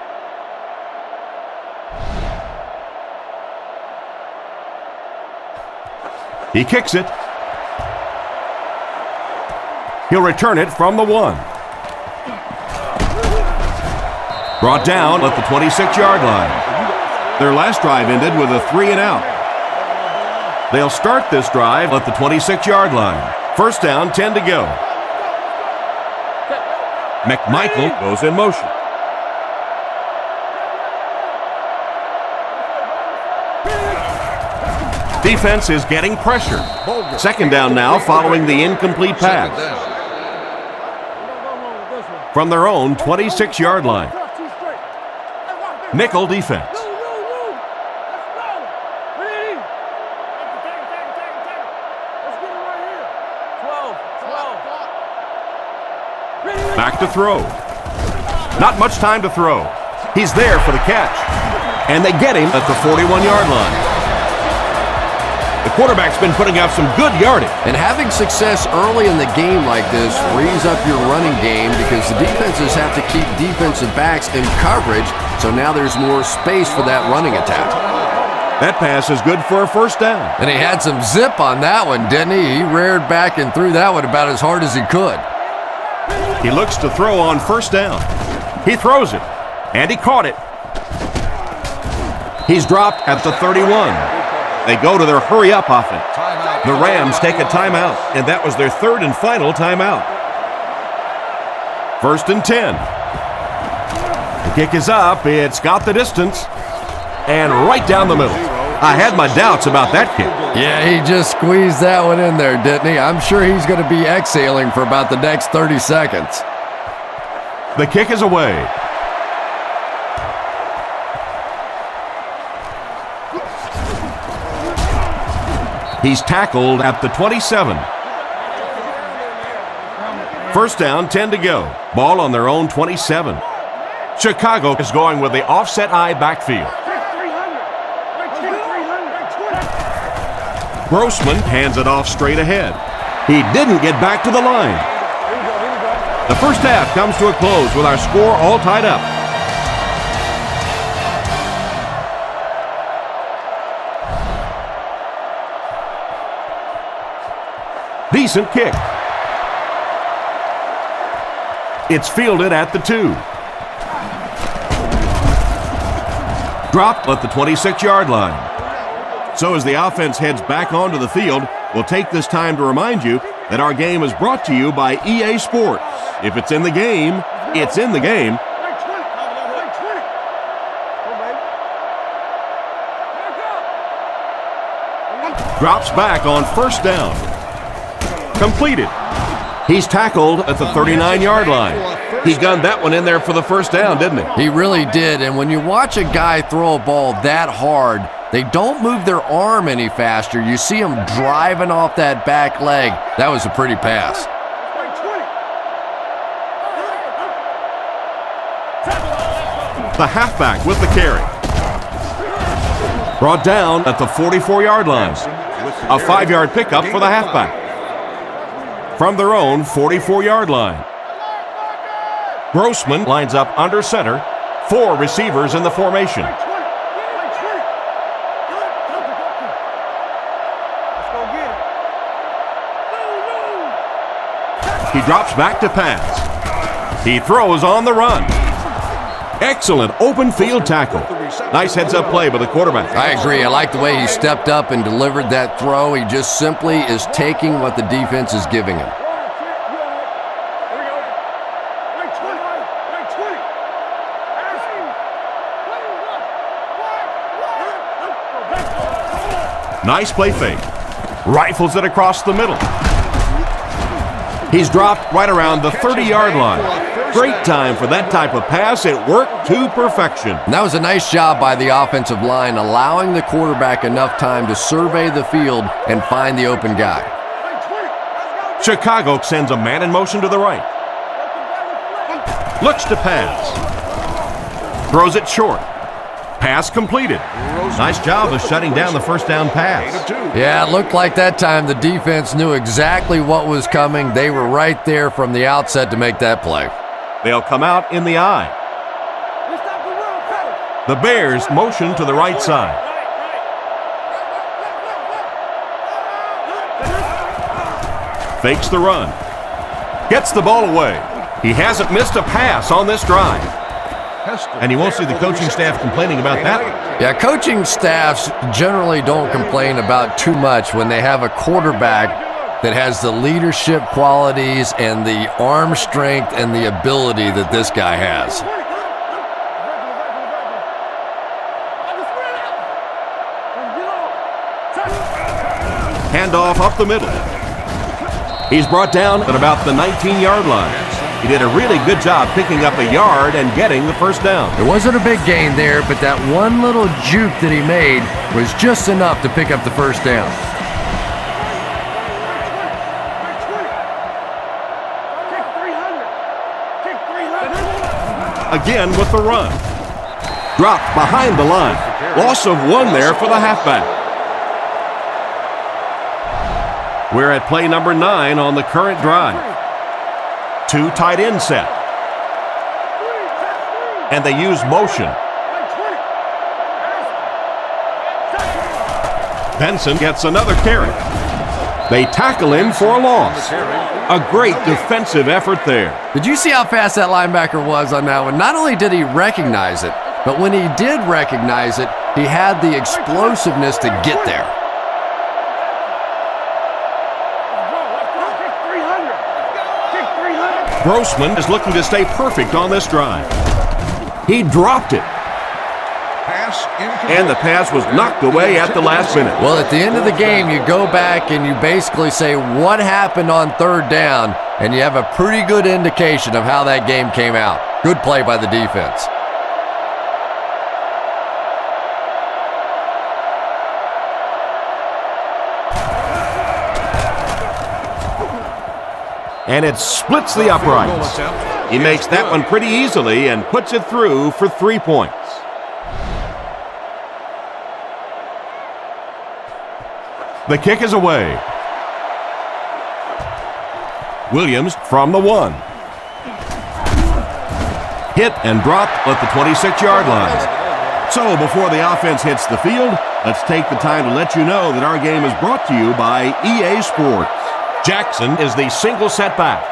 He kicks it. He'll return it from the 1. Brought down at the 26-yard line. Their last drive ended with a 3-and-out. They'll start this drive at the 26-yard line. First down, 10 to go. McMichael goes in motion. Defense is getting pressure. Second down now following the incomplete pass. From their own 26-yard line. Nickel defense. Back to throw. Not much time to throw. He's there for the catch. And they get him at the 41-yard line. The quarterback's been putting up some good yardage. And having success early in the game like this frees up your running game because the defenses have to keep defensive backs in coverage, so now there's more space for that running attack. That pass is good for a first down. And he had some zip on that one, didn't he? He reared back and threw that one about as hard as he could. He looks to throw on first down. He throws it, and he caught it. He's dropped at the 31. They go to their hurry-up offense. The Rams take a timeout, and that was their third and final timeout. First and 10. The kick is up. It's got the distance, and right down the middle. I had my doubts about that kick. Yeah, he just squeezed that one in there, didn't he? I'm sure he's going to be exhaling for about the next 30 seconds. The kick is away. He's tackled at the 27. First down, 10 to go. Ball on their own 27. Chicago is going with the offset eye backfield. Grossman hands it off straight ahead. He didn't get back to the line. The first half comes to a close with our score all tied up. Decent kick. It's fielded at the 2. Dropped at the 26-yard line. So as the offense heads back onto the field, we'll take this time to remind you that our game is brought to you by EA Sports. If it's in the game, it's in the game. Drops back on first down. Completed. He's tackled at the 39-yard line. He gunned that one in there for the first down, didn't he? He really did, and when you watch a guy throw a ball that hard, they don't move their arm any faster. You see him driving off that back leg. That was a pretty pass. The halfback with the carry. Brought down at the 44-yard line. A 5-yard pickup for the halfback. From their own 44-yard line. Grossman lines up under center. 4 receivers in the formation. He drops back to pass. He throws on the run. Excellent open field tackle. Nice heads-up play by the quarterback. I agree. I like the way he stepped up and delivered that throw. He just simply is taking what the defense is giving him. Nice play fake. Rifles it across the middle. He's dropped right around the 30-yard line. Great time for that type of pass. It worked to perfection. And that was a nice job by the offensive line, allowing the quarterback enough time to survey the field and find the open guy. Chicago sends a man in motion to the right. Looks to pass. Throws it short. Pass completed. Nice job of shutting down the first down pass. Yeah, it looked like that time the defense knew exactly what was coming. They were right there from the outset to make that play. They'll come out in the I. The Bears motion to the right side. Fakes the run. Gets the ball away. He hasn't missed a pass on this drive. And you won't see the coaching staff complaining about that. Yeah, coaching staffs generally don't complain about too much when they have a quarterback that has the leadership qualities and the arm strength and the ability that this guy has. Handoff up the middle. He's brought down at about the 19-yard line. He did a really good job picking up a yard and getting the first down. It wasn't a big gain there, but that one little juke that he made was just enough to pick up the first down. Again with the run. Dropped behind the line. Loss of one there for the halfback. We're at play number 9 on the current drive. 2 tight end set. And they use motion. Benson gets another carry. They tackle him for a loss. A great defensive effort there. Did you see how fast that linebacker was on that one? Not only did he recognize it, but when he did recognize it, he had the explosiveness to get there. Grossman is looking to stay perfect on this drive. He dropped it. And the pass was knocked away at the last minute. Well, at the end of the game, you go back and you basically say what happened on third down, and you have a pretty good indication of how that game came out. Good play by the defense. And it splits the uprights. He makes that one pretty easily and puts it through for 3 points. The kick is away. Williams from the 1. Hit and dropped at the 26-yard line. So before the offense hits the field, let's take the time to let you know that our game is brought to you by EA Sports. Jackson is the single setback.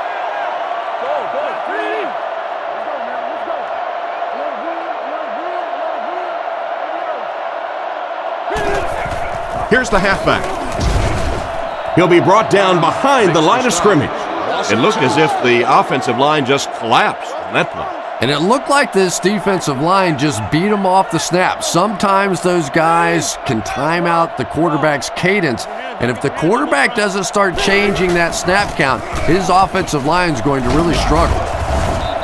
Here's the halfback. He'll be brought down behind the line of scrimmage. It looked as if the offensive line just collapsed on that play. And it looked like this defensive line just beat him off the snap. Sometimes those guys can time out the quarterback's cadence, and if the quarterback doesn't start changing that snap count, his offensive line is going to really struggle.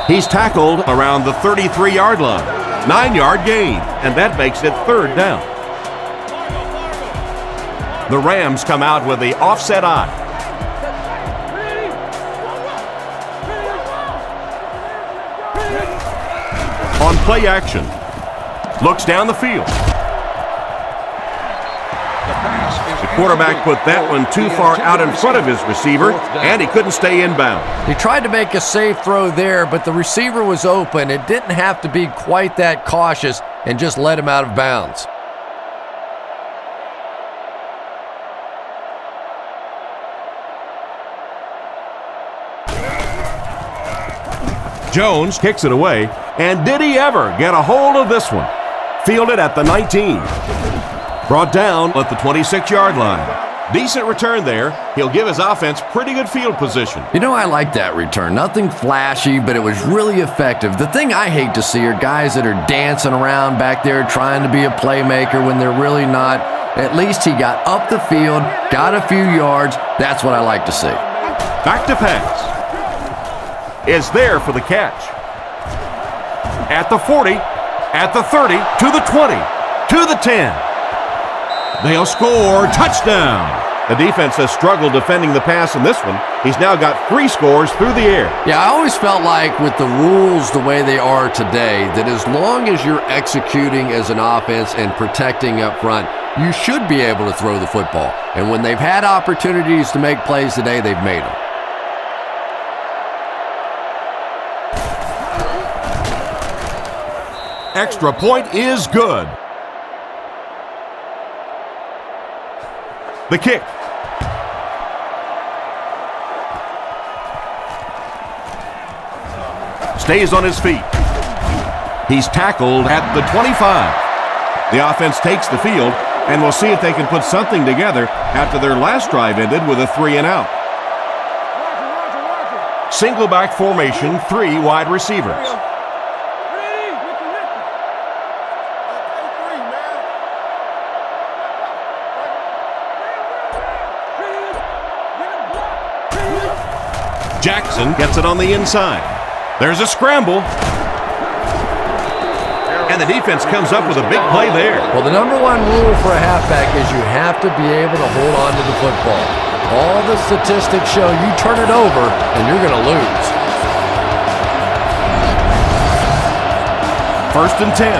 He's tackled around the 33-yard line. 9-yard gain, and that makes it third down. The Rams come out with the offset I. On play action. Looks down the field. The quarterback put that one too far out in front of his receiver, and he couldn't stay inbound. He tried to make a safe throw there, but the receiver was open. It didn't have to be quite that cautious and just let him out of bounds. Jones kicks it away, and did he ever get a hold of this one? Fielded at the 19. Brought down at the 26-yard line. Decent return there. He'll give his offense pretty good field position. You know, I like that return. Nothing flashy, but it was really effective. The thing I hate to see are guys that are dancing around back there trying to be a playmaker when they're really not. At least he got up the field, got a few yards. That's what I like to see. Back to pass. Is there for the catch. At the 40, at the 30, to the 20, to the 10. They'll score. Touchdown. The defense has struggled defending the pass in this one. He's now got 3 scores through the air. Yeah, I always felt like with the rules the way they are today, that as long as you're executing as an offense and protecting up front, you should be able to throw the football. And when they've had opportunities to make plays today, they've made them. Extra point is good. The kick. Stays on his feet. He's tackled at the 25. The offense takes the field, and we'll see if they can put something together after their last drive ended with a 3-and-out. Single back formation, 3 wide receivers. Jackson gets it on the inside. There's a scramble. And the defense comes up with a big play there. Well, the number 1 rule for a halfback is you have to be able to hold on to the football. All the statistics show you turn it over and you're going to lose. 1st and 10.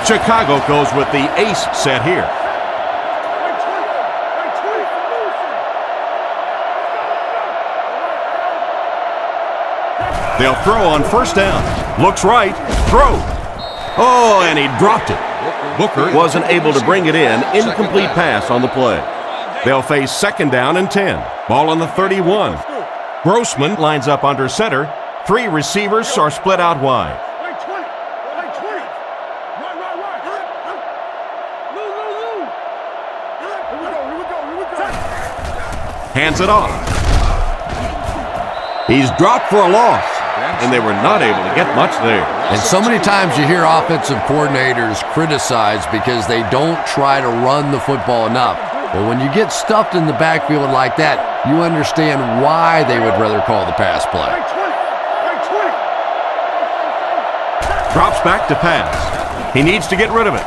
Chicago goes with the ace set here. They'll throw on 1st down. Looks right. Throw. Oh, and he dropped it. Booker wasn't able to bring it in. Incomplete pass on the play. They'll face 2nd down and 10. Ball on the 31. Grossman lines up under center. 3 receivers are split out wide. Hands it off. He's dropped for a loss, and they were not able to get much there. And so many times you hear offensive coordinators criticized because they don't try to run the football enough. But when you get stuffed in the backfield like that, you understand why they would rather call the pass play. Drops back to pass. He needs to get rid of it.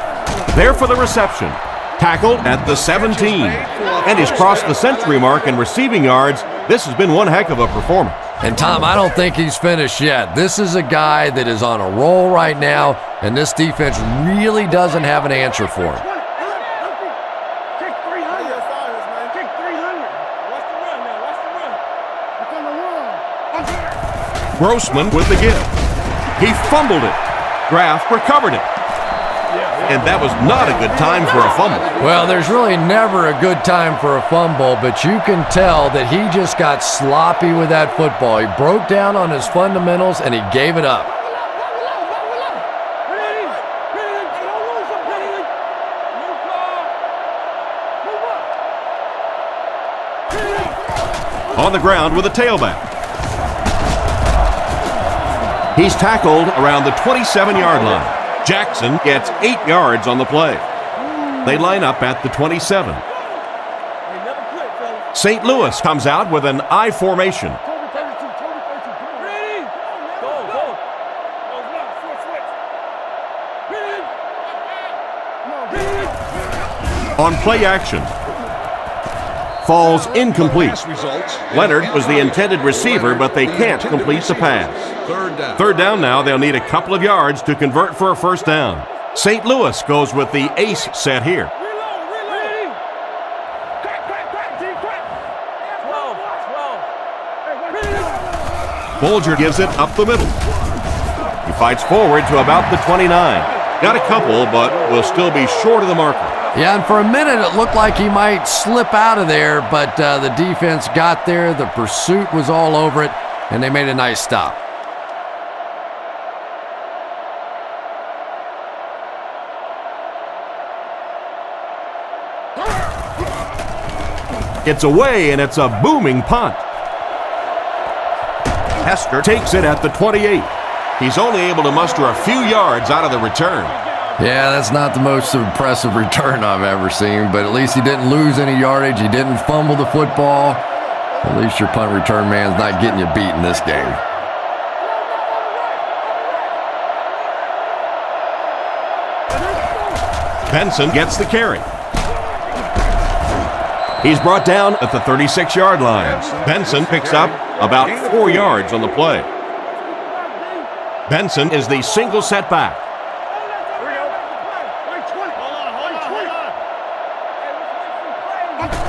There for the reception. Tackled at the 17. And he's crossed the century mark in receiving yards. This has been one heck of a performance. And Tom, I don't think he's finished yet. This is a guy that is on a roll right now, and this defense really doesn't have an answer for him. Grossman with the give. He fumbled it. Graff recovered it. And that was not a good time for a fumble. Well, there's really never a good time for a fumble, but you can tell that he just got sloppy with that football. He broke down on his fundamentals, and he gave it up. On the ground with a tailback. He's tackled around the 27-yard line. Jackson gets 8 yards on the play. They line up at the 27. St. Louis comes out with an I formation. On play action. Falls incomplete. Leonard was the intended receiver, but they can't complete the pass. 3rd down now. They'll need a couple of yards to convert for a 1st down. St. Louis goes with the ace set here. Bolger gives it up the middle. He fights forward to about the 29. Got a couple, but will still be short of the marker. Yeah, and for a minute it looked like he might slip out of there, but the defense got there. The pursuit was all over it, and they made a nice stop. It's away, and it's a booming punt. Hester takes it at the 28. He's only able to muster a few yards out of the return. Yeah, that's not the most impressive return I've ever seen, but at least he didn't lose any yardage. He didn't fumble the football. At least your punt return man's not getting you beat in this game. Benson gets the carry. He's brought down at the 36-yard line. Benson picks up about 4 yards on the play. Benson is the single setback.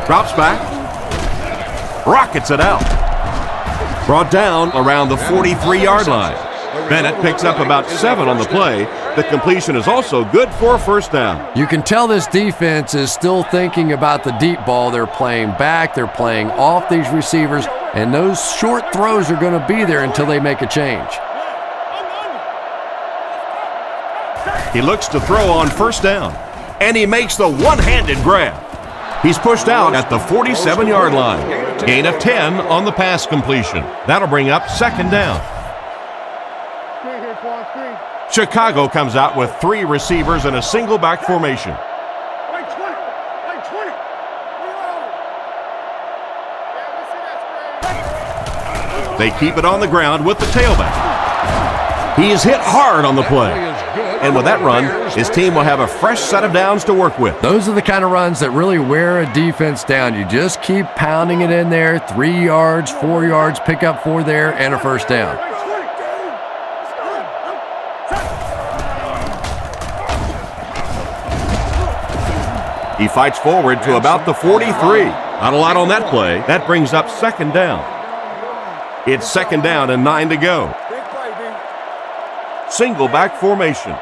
Drops back. Rockets it out. Brought down around the 43-yard line. Bennett picks up about 7 on the play. The completion is also good for a first down. You can tell this defense is still thinking about the deep ball. They're playing back, they're playing off these receivers, and those short throws are going to be there until they make a change. He looks to throw on first down, and he makes the one-handed grab. He's pushed out at the 47-yard line. Gain of 10 on the pass completion. That'll bring up second down. Chicago comes out with 3 receivers in a single back formation. They keep it on the ground with the tailback. He is hit hard on the play. And with that run, his team will have a fresh set of downs to work with. Those are the kind of runs that really wear a defense down. You just keep pounding it in there, 3 yards, 4 yards, pick up 4 there, and a first down. He fights forward to about the 43. Not a lot on that play. That brings up second down. It's second down and 9 to go. Single back formation.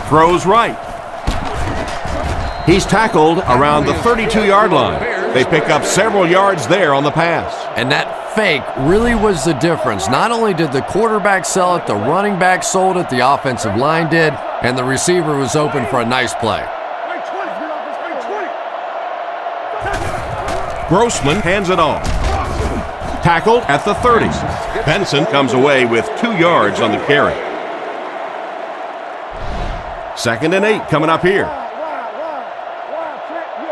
Throws right. He's tackled around the 32-yard line. They pick up several yards there on the pass. And that fake really was the difference. Not only did the quarterback sell it, the running back sold it, the offensive line did, and the receiver was open for a nice play. Grossman hands it off. Tackled at the 30. Benson comes away with 2 yards on the carry. Second and 8 coming up here.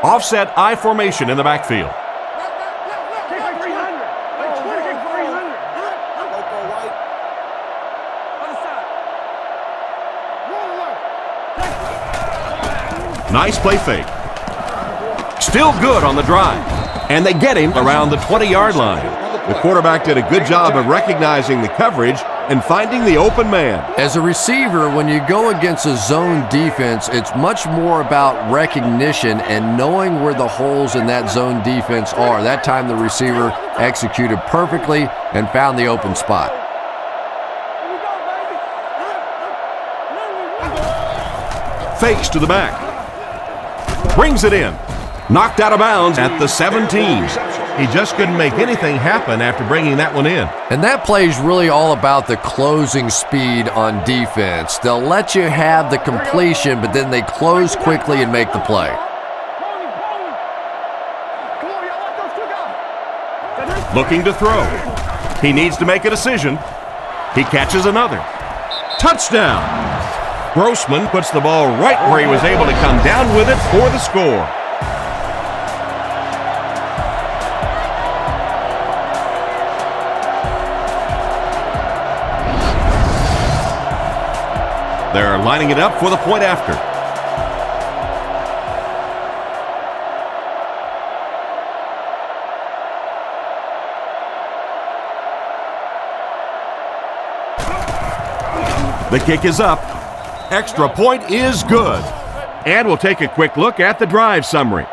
Offset I formation in the backfield. Nice play fake. Still good on the drive. And they get him around the 20-yard line. The quarterback did a good job of recognizing the coverage and finding the open man. As a receiver, when you go against a zone defense, it's much more about recognition and knowing where the holes in that zone defense are. That time the receiver executed perfectly and found the open spot. Fakes to the back. Brings it in. Knocked out of bounds at the 17. He just couldn't make anything happen after bringing that one in. And that play is really all about the closing speed on defense. They'll let you have the completion, but then they close quickly and make the play. Looking to throw. He needs to make a decision. He catches another. Touchdown! Grossman puts the ball right where he was able to come down with it for the score. They're lining it up for the point after. The kick is up. Extra point is good. And we'll take a quick look at the drive summary.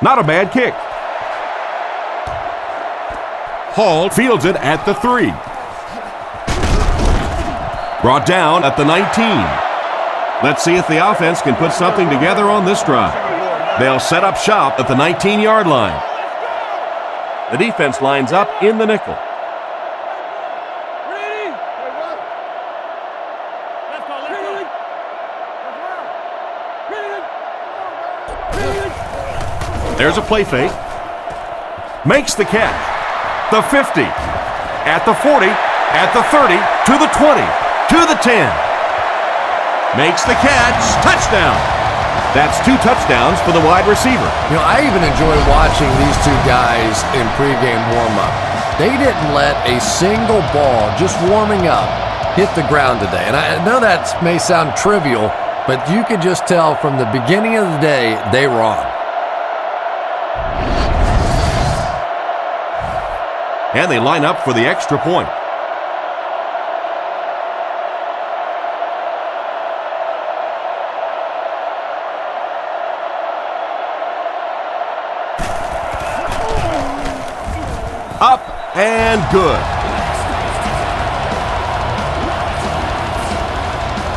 Not a bad kick. Hall fields it at the 3. Brought down at the 19. Let's see if the offense can put something together on this drive. They'll set up shop at the 19-yard line. The defense lines up in the nickel. There's a play fake. Makes the catch. The 50, at the 40, at the 30, to the 20, to the 10. Makes the catch. Touchdown. That's 2 touchdowns for the wide receiver. You know, I even enjoy watching these two guys in pregame warm-up. They didn't let a single ball, just warming up, hit the ground today. And I know that may sound trivial, but you could just tell from the beginning of the day they were on. And they line up for the extra point. Up and good.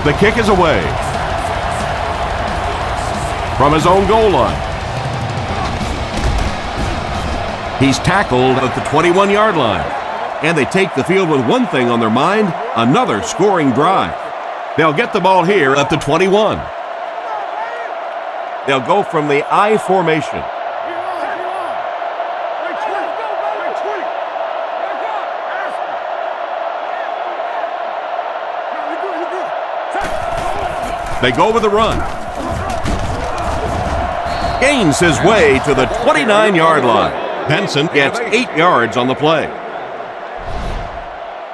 The kick is away. From his own goal line. He's tackled at the 21-yard line. And they take the field with one thing on their mind, another scoring drive. They'll get the ball here at the 21. They'll go from the I formation. They go with the run. Gains his way to the 29-yard line. Benson gets 8 yards on the play.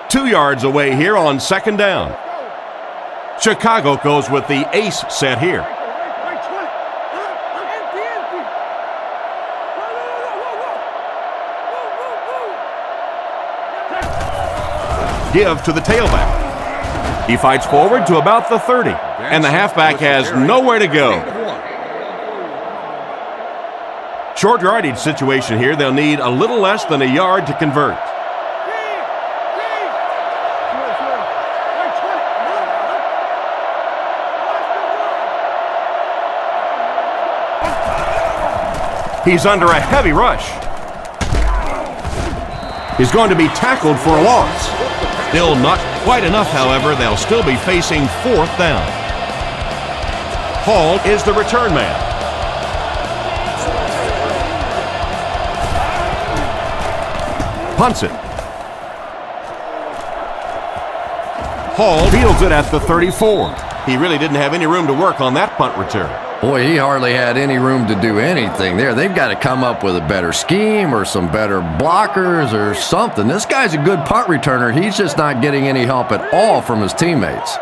2 yards away here on second down. Chicago goes with the ace set here. Give to the tailback. He fights forward to about the 30, and the halfback has nowhere to go. Short yardage situation here. They'll need a little less than a yard to convert. He's under a heavy rush. He's going to be tackled for a loss. Still not quite enough, however. They'll still be facing 4th down. Hall is the return man. Punts it. Hall fields it at the 34. He really didn't have any room to work on that punt return. Boy, he hardly had any room to do anything there. They've got to come up with a better scheme or some better blockers or something. This guy's a good punt returner. He's just not getting any help at all from his teammates.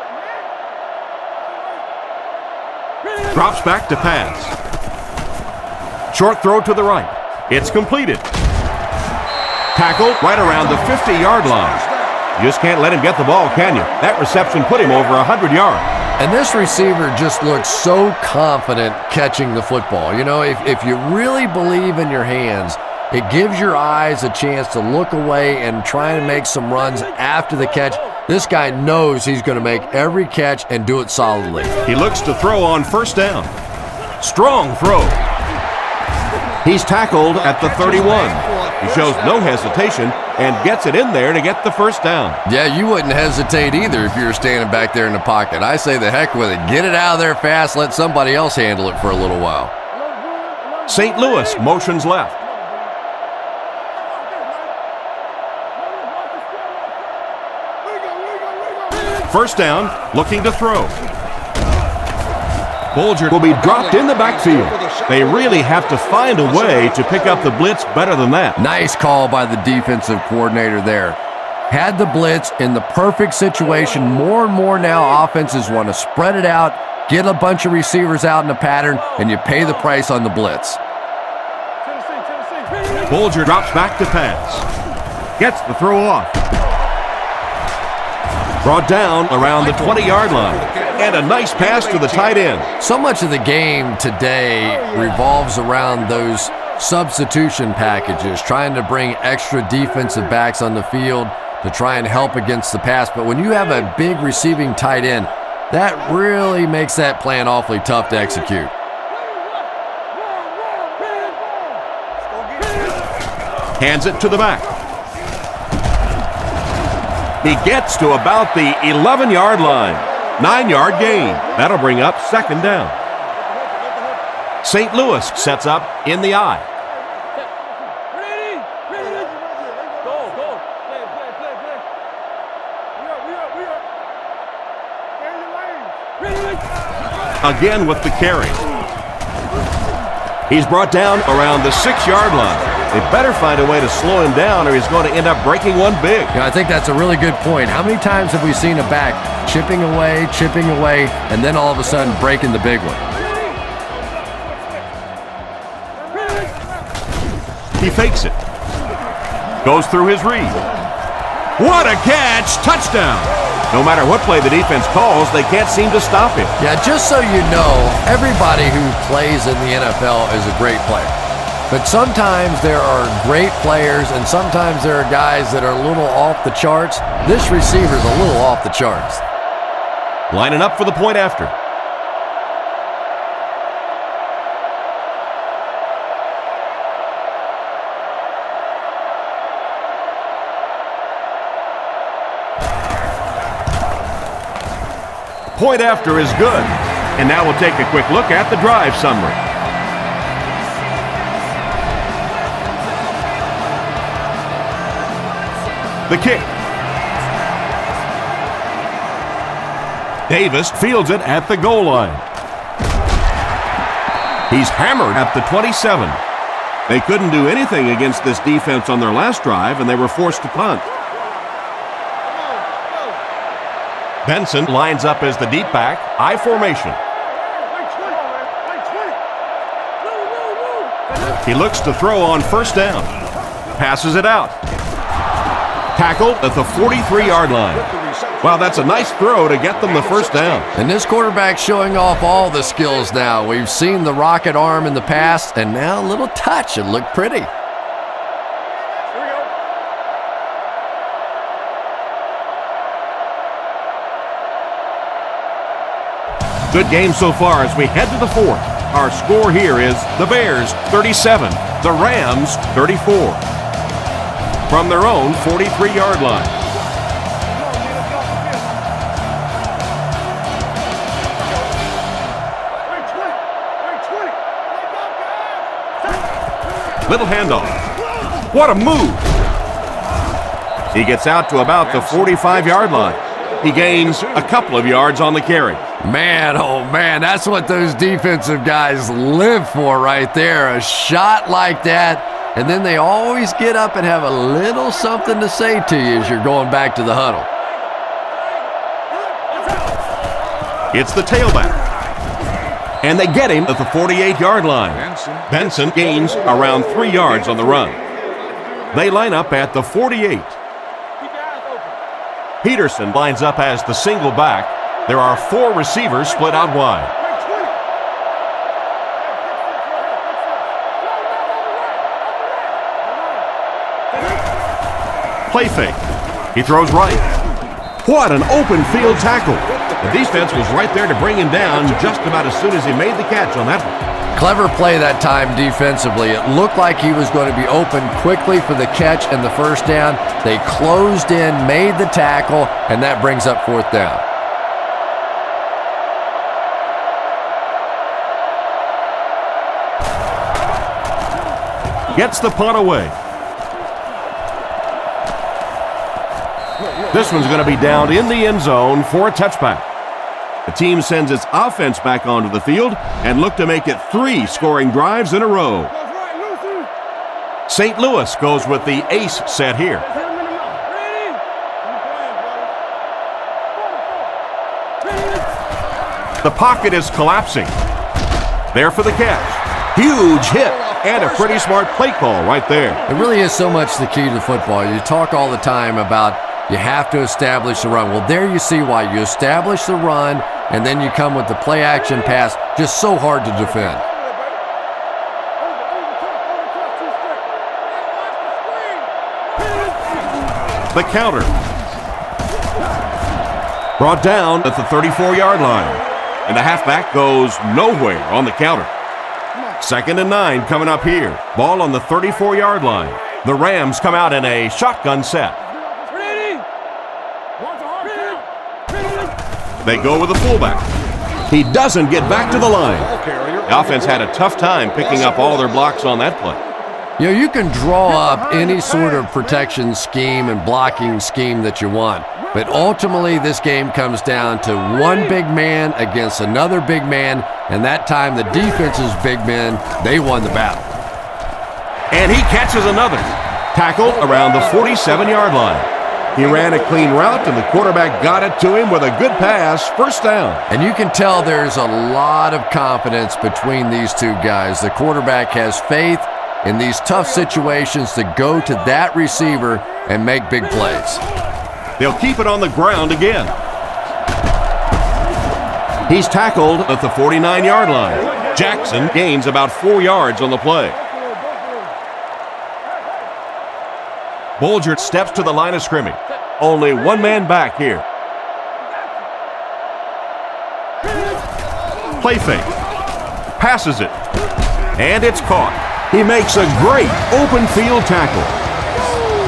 Drops back to pass. Short throw to the right. It's completed. Tackled right around the 50-yard line. You just can't let him get the ball, can you? That reception put him over 100 yards. And this receiver just looks so confident catching the football. You know, if you really believe in your hands, it gives your eyes a chance to look away and try and make some runs after the catch. This guy knows he's going to make every catch and do it solidly. He looks to throw on first down. Strong throw. He's tackled at the 31. He shows no hesitation and gets it in there to get the first down. Yeah, you wouldn't hesitate either if you were standing back there in the pocket. I say the heck with it. Get it out of there fast. Let somebody else handle it for a little while. St. Louis motions left. First down, looking to throw. Bolger will be dropped in the backfield. They really have to find a way to pick up the blitz better than that. Nice call by the defensive coordinator there. Had the blitz in the perfect situation. More and more now offenses want to spread it out, get a bunch of receivers out in a pattern, and you pay the price on the blitz. Bolger drops back to pass. Gets the throw off. Brought down around the 20-yard line. And a nice pass to the tight end. So much of the game today revolves around those substitution packages, trying to bring extra defensive backs on the field to try and help against the pass. But when you have a big receiving tight end, that really makes that plan awfully tough to execute. Hands it to the back. He gets to about the 11-yard line. 9-yard gain. That'll bring up second down. St. Louis sets up in the I. Again with the carry. He's brought down around the 6-yard line. They better find a way to slow him down or he's going to end up breaking one big. Yeah, I think that's a really good point. How many times have we seen a back chipping away, and then all of a sudden breaking the big one? He fakes it. Goes through his read. What a catch! Touchdown! No matter what play the defense calls, they can't seem to stop him. Yeah, just so you know, everybody who plays in the NFL is a great player. But sometimes there are great players, and sometimes there are guys that are a little off the charts. This receiver's a little off the charts. Lining up for the point after. Point after is good. And now we'll take a quick look at the drive summary. The kick. Davis fields it at the goal line. He's hammered at the 27. They couldn't do anything against this defense on their last drive, and they were forced to punt. Benson lines up as the deep back, I formation. He looks to throw on first down. Passes it out. Tackled at the 43-yard line. Wow, that's a nice throw to get them the first down. And this quarterback's showing off all the skills now. We've seen the rocket arm in the past, and now a little touch. It looked pretty. Good game so far as we head to the fourth. Our score here is the Bears 37, the Rams 34. From their own 43-yard line. Little handoff. What a move! He gets out to about the 45-yard line. He gains a couple of yards on the carry. Man, oh man, that's what those defensive guys live for right there. A shot like that, and then they always get up and have a little something to say to you as you're going back to the huddle. It's the tailback. And they get him at the 48-yard line. Benson gains around 3 yards on the run. They line up at the 48. Peterson lines up as the single back. There are 4 receivers split out wide. Play fake. He throws right. What an open field tackle. The defense was right there to bring him down just about as soon as he made the catch on that one. Clever play that time defensively. It looked like he was going to be open quickly for the catch and the first down. They closed in, made the tackle, and that brings up fourth down. Gets the punt away. This one's going to be down in the end zone for a touchback. The team sends its offense back onto the field and look to make it 3 scoring drives in a row. St. Louis goes with the ace set here. The pocket is collapsing. There for the catch. Huge hit and a pretty smart play call right there. It really is so much the key to football. You talk all the time about you have to establish the run. Well, there you see why. You establish the run, and then you come with the play-action pass. Just so hard to defend. The counter. Brought down at the 34-yard line. And the halfback goes nowhere on the counter. 2nd and 9 coming up here. Ball on the 34-yard line. The Rams come out in a shotgun set. They go with the fullback. He doesn't get back to the line. The offense had a tough time picking up all their blocks on that play. You know, you can draw up any sort of protection scheme and blocking scheme that you want. But ultimately, this game comes down to one big man against another big man, And that time, the defense's big men, they won the battle. And he catches another. Tackled around the 47-yard line. He ran a clean route, and the quarterback got it to him with a good pass, first down. And you can tell there's a lot of confidence between these two guys. The quarterback has faith in these tough situations to go to that receiver and make big plays. They'll keep it on the ground again. He's tackled at the 49-yard line. Jackson gains about 4 yards on the play. Bolger steps to the line of scrimmage. Only one man back here. Play fake. Passes it. And it's caught. He makes a great open field tackle.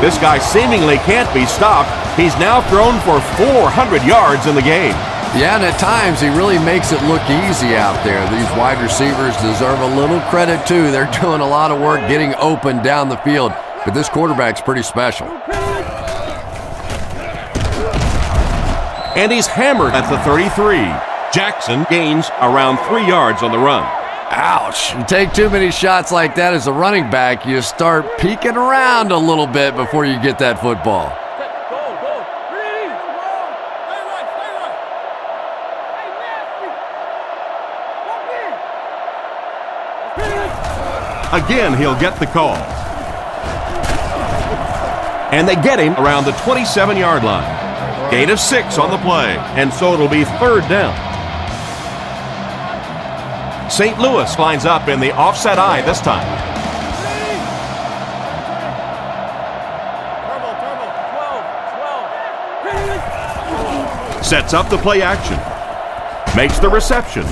This guy seemingly can't be stopped. He's now thrown for 400 yards in the game. Yeah, and at times he really makes it look easy out there. These wide receivers deserve a little credit too. They're doing a lot of work getting open down the field. But this quarterback's pretty special. And he's hammered at the 33. Jackson gains around 3 yards on the run. Ouch. You take too many shots like that as a running back, you start peeking around a little bit before you get that football. Again, he'll get the call. And they get him around the 27-yard line. Gain of 6 on the play, and so it'll be third down. St. Louis lines up in the offset eye this time. Sets up the play action. Makes the reception.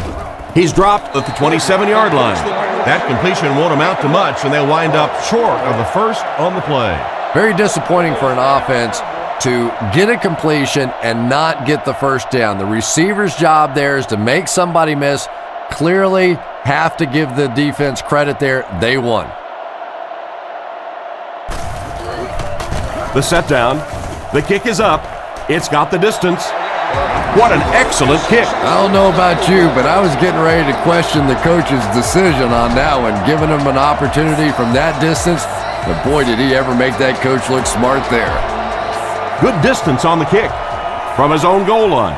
He's dropped at the 27-yard line. That completion won't amount to much, and they'll wind up short of the first on the play. Very disappointing for an offense to get a completion and not get the first down. The receiver's job there is to make somebody miss. Clearly have to give the defense credit there. They won. The set down. The kick is up. It's got the distance. What an excellent kick. I don't know about you, but I was getting ready to question the coach's decision on that one, giving him an opportunity from that distance. But boy, did he ever make that coach look smart there. Good distance on the kick from his own goal line.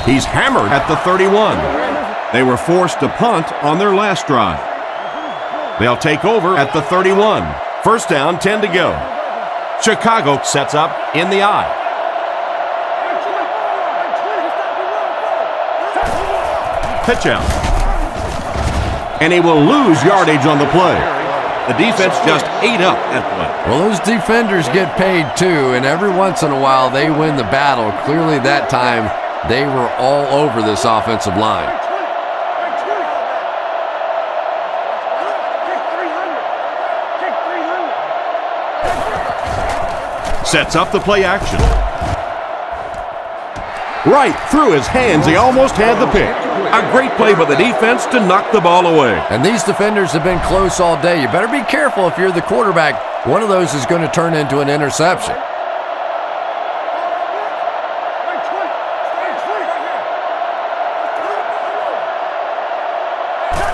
He's hammered at the 31. They were forced to punt on their last drive. They'll take over at the 31. First down, 10 to go. Chicago sets up in the eye. Pitch out. And he will lose yardage on the play. The defense just ate up that play. Well, those defenders get paid too, and every once in a while they win the battle. Clearly that time they were all over this offensive line. Sets up the play action. Right through his hands, he almost had the pick. A great play by the defense to knock the ball away. And these defenders have been close all day. You better be careful if you're the quarterback. One of those is going to turn into an interception.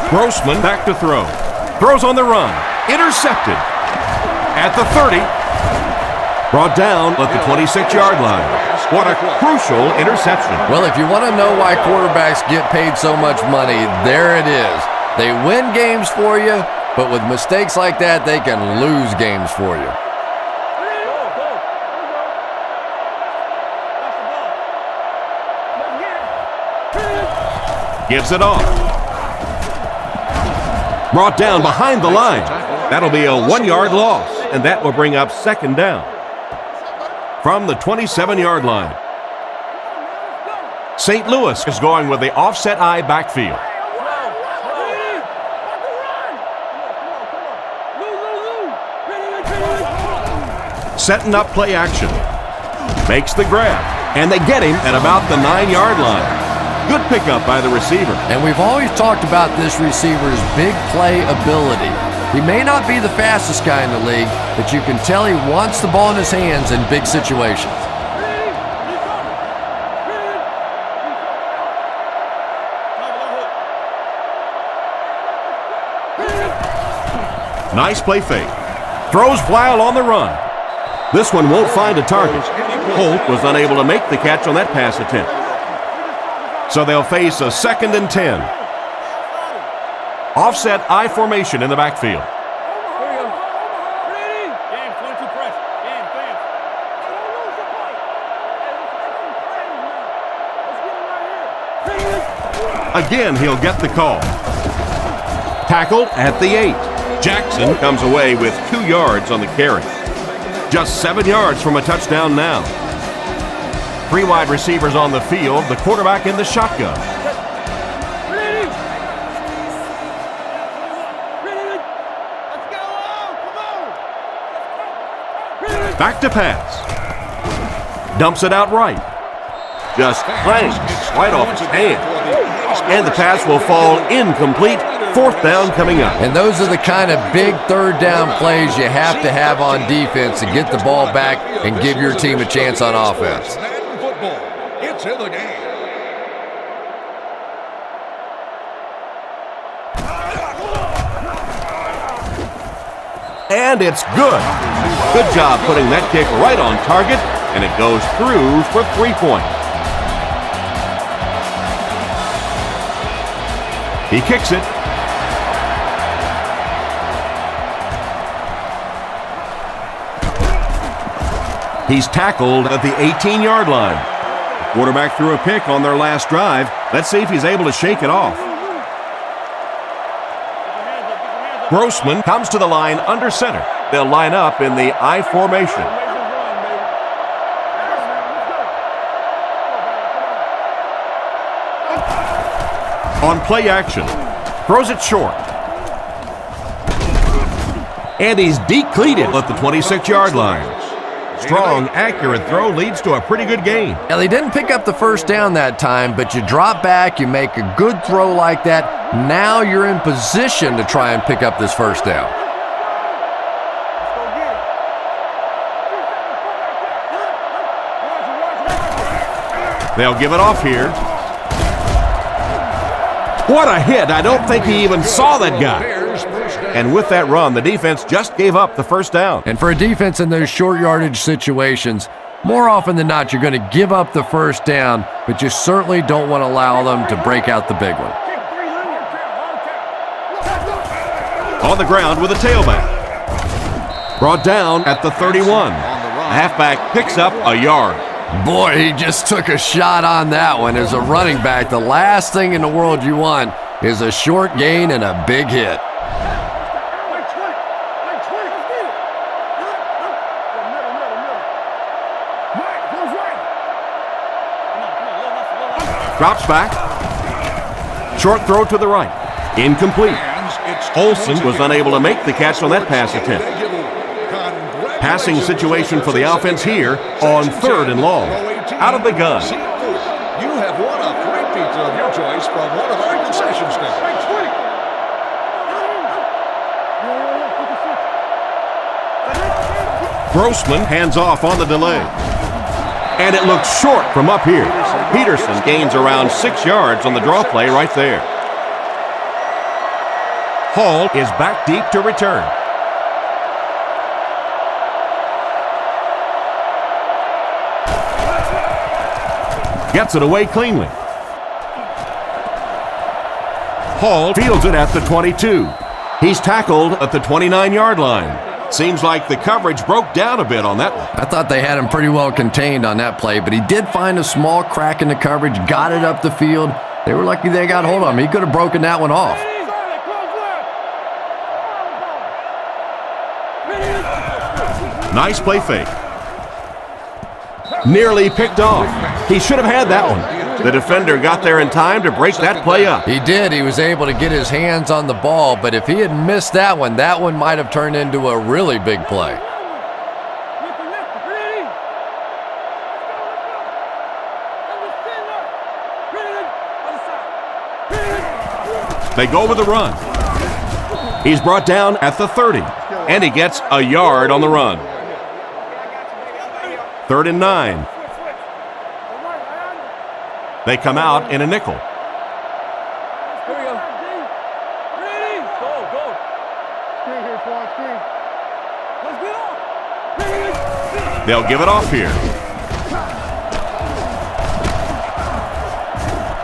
Grossman back to throw. Throws on the run. Intercepted. At the 30. Brought down at the 26-yard line. What a crucial interception. Well, if you want to know why quarterbacks get paid so much money, there it is. They win games for you, but with mistakes like that, they can lose games for you. Gives it off. Brought down behind the line. That'll be a 1-yard loss, and that will bring up second down. From the 27-yard line. St. Louis is going with the offset eye backfield. Setting up play action. Makes the grab. And they get him at about the 9-yard line. Good pickup by the receiver. And we've always talked about this receiver's big play ability. He may not be the fastest guy in the league, but you can tell he wants the ball in his hands in big situations. Nice play fake. Throws while on the run. This one won't find a target. Holt was unable to make the catch on that pass attempt. So they'll face a 2nd and 10. Offset I formation in the backfield. Again, he'll get the call. Tackled at the 8. Jackson comes away with 2 yards on the carry. Just 7 yards from a touchdown now. 3 wide receivers on the field, the quarterback in the shotgun. Back to pass. Dumps it out right. Just clanks right off his hand. And the pass will fall incomplete. 4th down coming up. And those are the kind of big 3rd down plays you have to have on defense to get the ball back and give your team a chance on offense. Madden football. It's in the game. And it's good. Good job putting that kick right on target, and it goes through for 3 points. He kicks it. He's tackled at the 18-yard line. The quarterback threw a pick on their last drive. Let's see if he's able to shake it off. Grossman comes to the line under center. They'll line up in the I formation. On play action, throws it short. And he's decleated at the 26-yard line. Strong, accurate throw leads to a pretty good gain. Now, they didn't pick up the first down that time, but you drop back, you make a good throw like that. Now you're in position to try and pick up this first down. They'll give it off here. What a hit. I don't think he even saw that guy. And with that run, the defense just gave up the first down. And for a defense in those short yardage situations, more often than not, you're going to give up the first down, but you certainly don't want to allow them to break out the big one. On the ground with a tailback. Brought down at the 31. The halfback picks up a yard. Boy, he just took a shot on that one. As a running back, the last thing in the world you want is a short gain and a big hit. Drops back. Short throw to the right. Incomplete. Olsen was unable to make the catch on that pass attempt. Passing situation for the offense here on 3rd and long. Out of the gun. You have won a free pizza of your choice from one of our concession stands. Grossman hands off on the delay. And it looks short from up here. Peterson gains around 6 yards on the draw play right there. Hall is back deep to return. Gets it away cleanly. Hall fields it at the 22. He's tackled at the 29-yard line. Seems like the coverage broke down a bit on that one. I thought they had him pretty well contained on that play, but he did find a small crack in the coverage, got it up the field. They were lucky they got hold of him. He could have broken that one off. Nice play fake. Nearly picked off. He should have had that one. The defender got there in time to break that play up. He did. He was able to get his hands on the ball, but if he had missed that one might have turned into a really big play. They go with the run. He's brought down at the 30, and he gets a yard on the run. 3rd and 9. They come out in a nickel. They'll give it off here.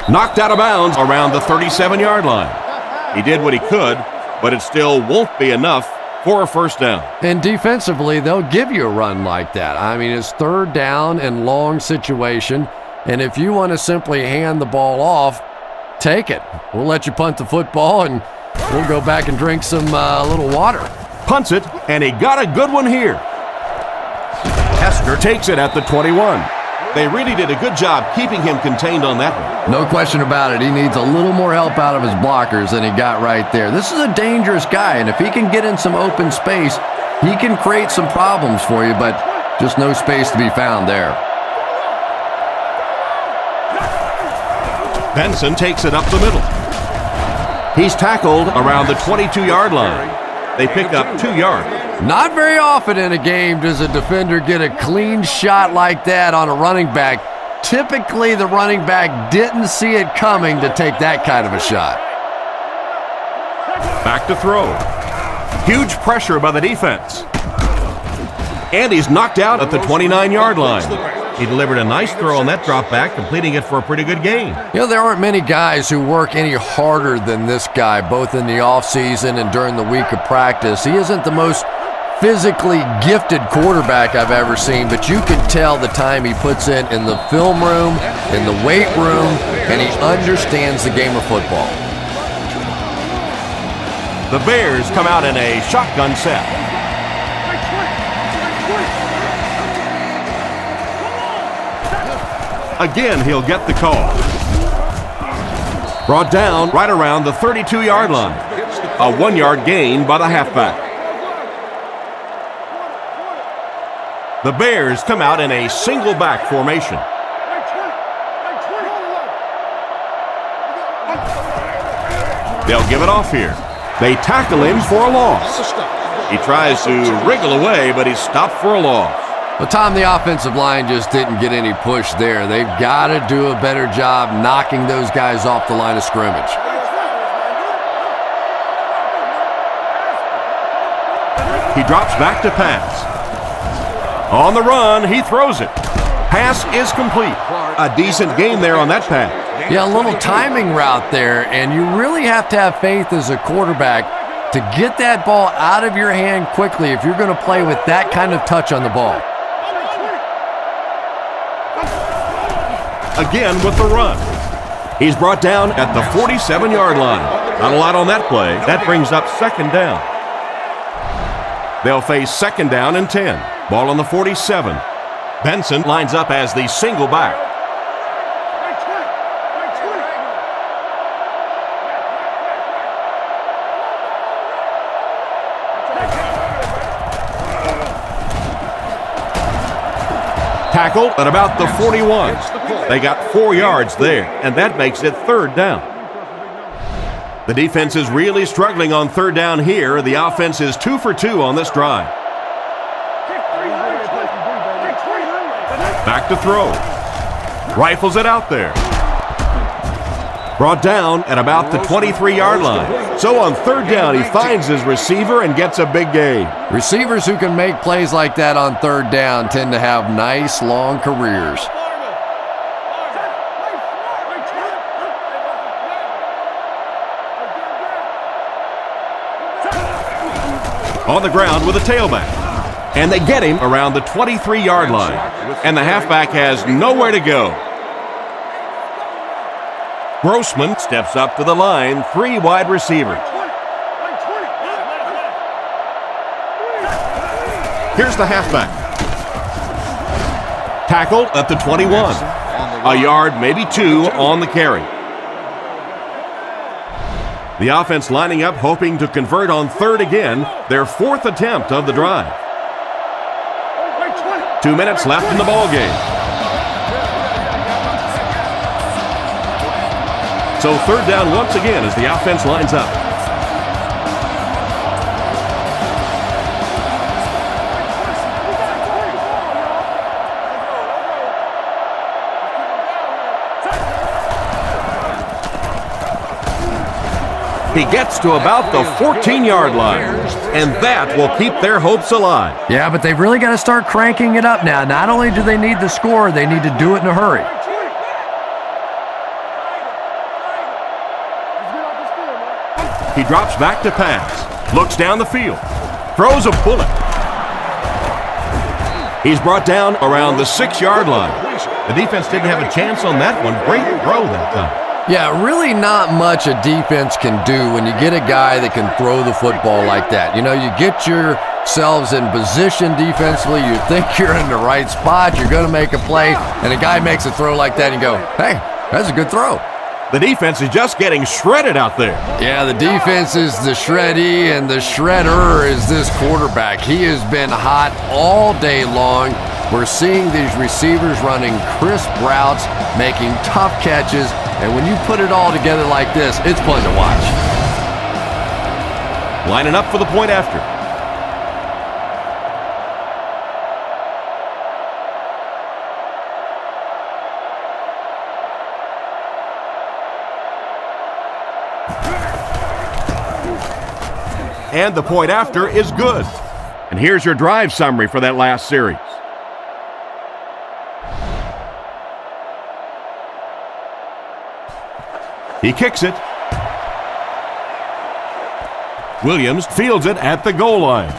Knocked out of bounds around the 37-yard line. He did what he could, but it still won't be enough for a first down. And defensively, they'll give you a run like that. I mean, it's third down and long situation, and if you want to simply hand the ball off, take it. We'll let you punt the football, and we'll go back and drink some little water. Punts it, and he got a good one here. Hester takes it at the 21. They really did a good job keeping him contained on that one. No question about it. He needs a little more help out of his blockers than he got right there. This is a dangerous guy, and if he can get in some open space, he can create some problems for you, but just no space to be found there. Benson takes it up the middle. He's tackled around the 22-yard line. They pick up 2 yards. Not very often in a game does a defender get a clean shot like that on a running back. Typically, the running back didn't see it coming to take that kind of a shot. Back to throw. Huge pressure by the defense. And he's knocked out at the 29-yard line. He delivered a nice throw on that drop back, completing it for a pretty good gain. You know, there aren't many guys who work any harder than this guy, both in the offseason and during the week of practice. He isn't the most physically gifted quarterback I've ever seen, but you can tell the time he puts in the film room, in the weight room, and he understands the game of football. The Bears come out in a shotgun set. Again, he'll get the call. Brought down right around the 32-yard line. A 1-yard gain by the halfback. The Bears come out in a single back formation. They'll give it off here. They tackle him for a loss. He tries to wriggle away, but he's stopped for a loss. Well, Tom, the offensive line just didn't get any push there. They've got to do a better job knocking those guys off the line of scrimmage. He drops back to pass. On the run, he throws it. Pass is complete. A decent game there on that pass. Yeah, a little timing route there, and you really have to have faith as a quarterback to get that ball out of your hand quickly if you're going to play with that kind of touch on the ball. Again with the run. He's brought down at the 47-yard line. Not a lot on that play. That brings up second down. They'll face second down and 10. Ball on the 47. Benson lines up as the single back. Tackled at about the 41. They got 4 yards there, and that makes it third down. The defense is really struggling on third down here. The offense is 2 for 2 on this drive. Back to throw. Rifles it out there. Brought down at about the 23-yard line. So on third down, he finds his receiver and gets a big gain. Receivers who can make plays like that on third down tend to have nice, long careers. On the ground with a tailback. And they get him around the 23-yard line. And the halfback has nowhere to go. Grossman steps up to the line, 3 wide receivers. Here's the halfback. Tackled at the 21. A yard, maybe 2 on the carry. The offense lining up, hoping to convert on third again, their 4th attempt of the drive. 2 minutes left in the ball game. So third down once again as the offense lines up. He gets to about the 14-yard line, and that will keep their hopes alive. Yeah, but they've really got to start cranking it up now. Not only do they need the score, they need to do it in a hurry. He drops back to pass, looks down the field, throws a bullet. He's brought down around the 6-yard line. The defense didn't have a chance on that one. Great throw that time. Yeah, really not much a defense can do when you get a guy that can throw the football like that. You know, you get yourselves in position defensively, you think you're in the right spot, you're going to make a play, and a guy makes a throw like that and you go, hey, that's a good throw. The defense is just getting shredded out there. Yeah, the defense is the shreddy, and the shredder is this quarterback. He has been hot all day long. We're seeing these receivers running crisp routes, making tough catches, and when you put it all together like this, it's fun to watch. Lining up for the point after. And the point after is good. And here's your drive summary for that last series. He kicks it. Williams fields it at the goal line.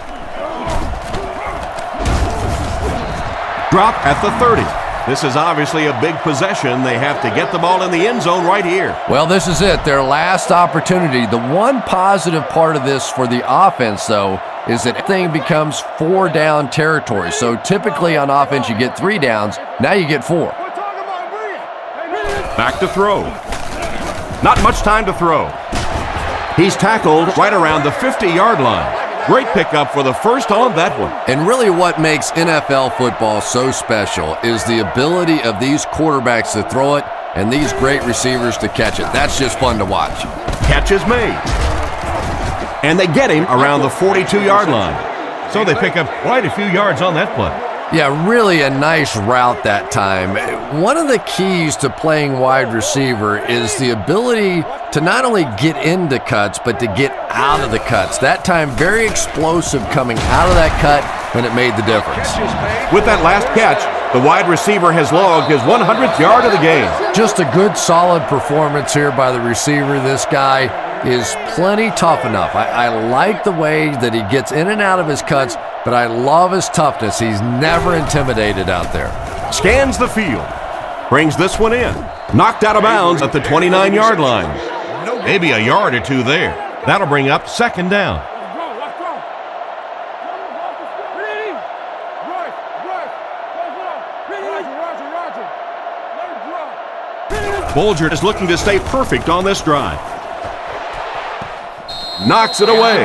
Drop at the 30. This is obviously a big possession. They have to get the ball in the end zone right here. Well, this is it, their last opportunity. The one positive part of this for the offense, though, is that thing becomes 4-down territory. So typically on offense you get 3 downs. Now you get 4. Back to throw. Not much time to throw. He's tackled right around the 50-yard line. Great pickup for the first on that one. And really what makes NFL football so special is the ability of these quarterbacks to throw it and these great receivers to catch it. That's just fun to watch. Catch is made. And they get him around the 42-yard line. So they pick up quite a few yards on that play. Yeah, really a nice route that time. One of the keys to playing wide receiver is the ability to not only get into cuts, but to get out of the cuts. That time, very explosive coming out of that cut, and it made the difference. With that last catch, the wide receiver has logged his 100th yard of the game. Just a good, solid performance here by the receiver. This guy is plenty tough enough. I like the way that he gets in and out of his cuts, but I love his toughness. He's never intimidated out there. Scans the field. Brings this one in. Knocked out of bounds at the 29-yard line. Maybe a yard or two there. That'll bring up 2nd down. Bolger is looking to stay perfect on this drive. Knocks it away.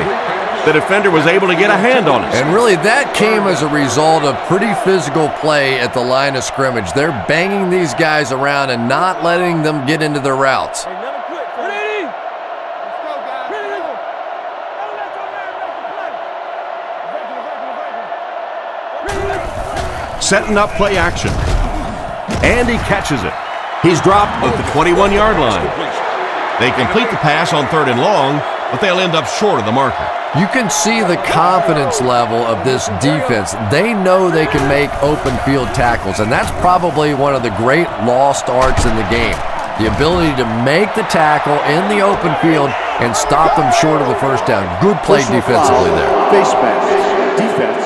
The defender was able to get a hand on it. And really that came as a result of pretty physical play at the line of scrimmage. They're banging these guys around and not letting them get into their routes. Setting up play action. And he catches it. He's dropped at the 21-yard line. They complete the pass on 3rd and long, but they'll end up short of the marker. You can see the confidence level of this defense. They know they can make open field tackles, and that's probably one of the great lost arts in the game. The ability to make the tackle in the open field and stop them short of the first down. Good play defensively there. Face mask. Defense.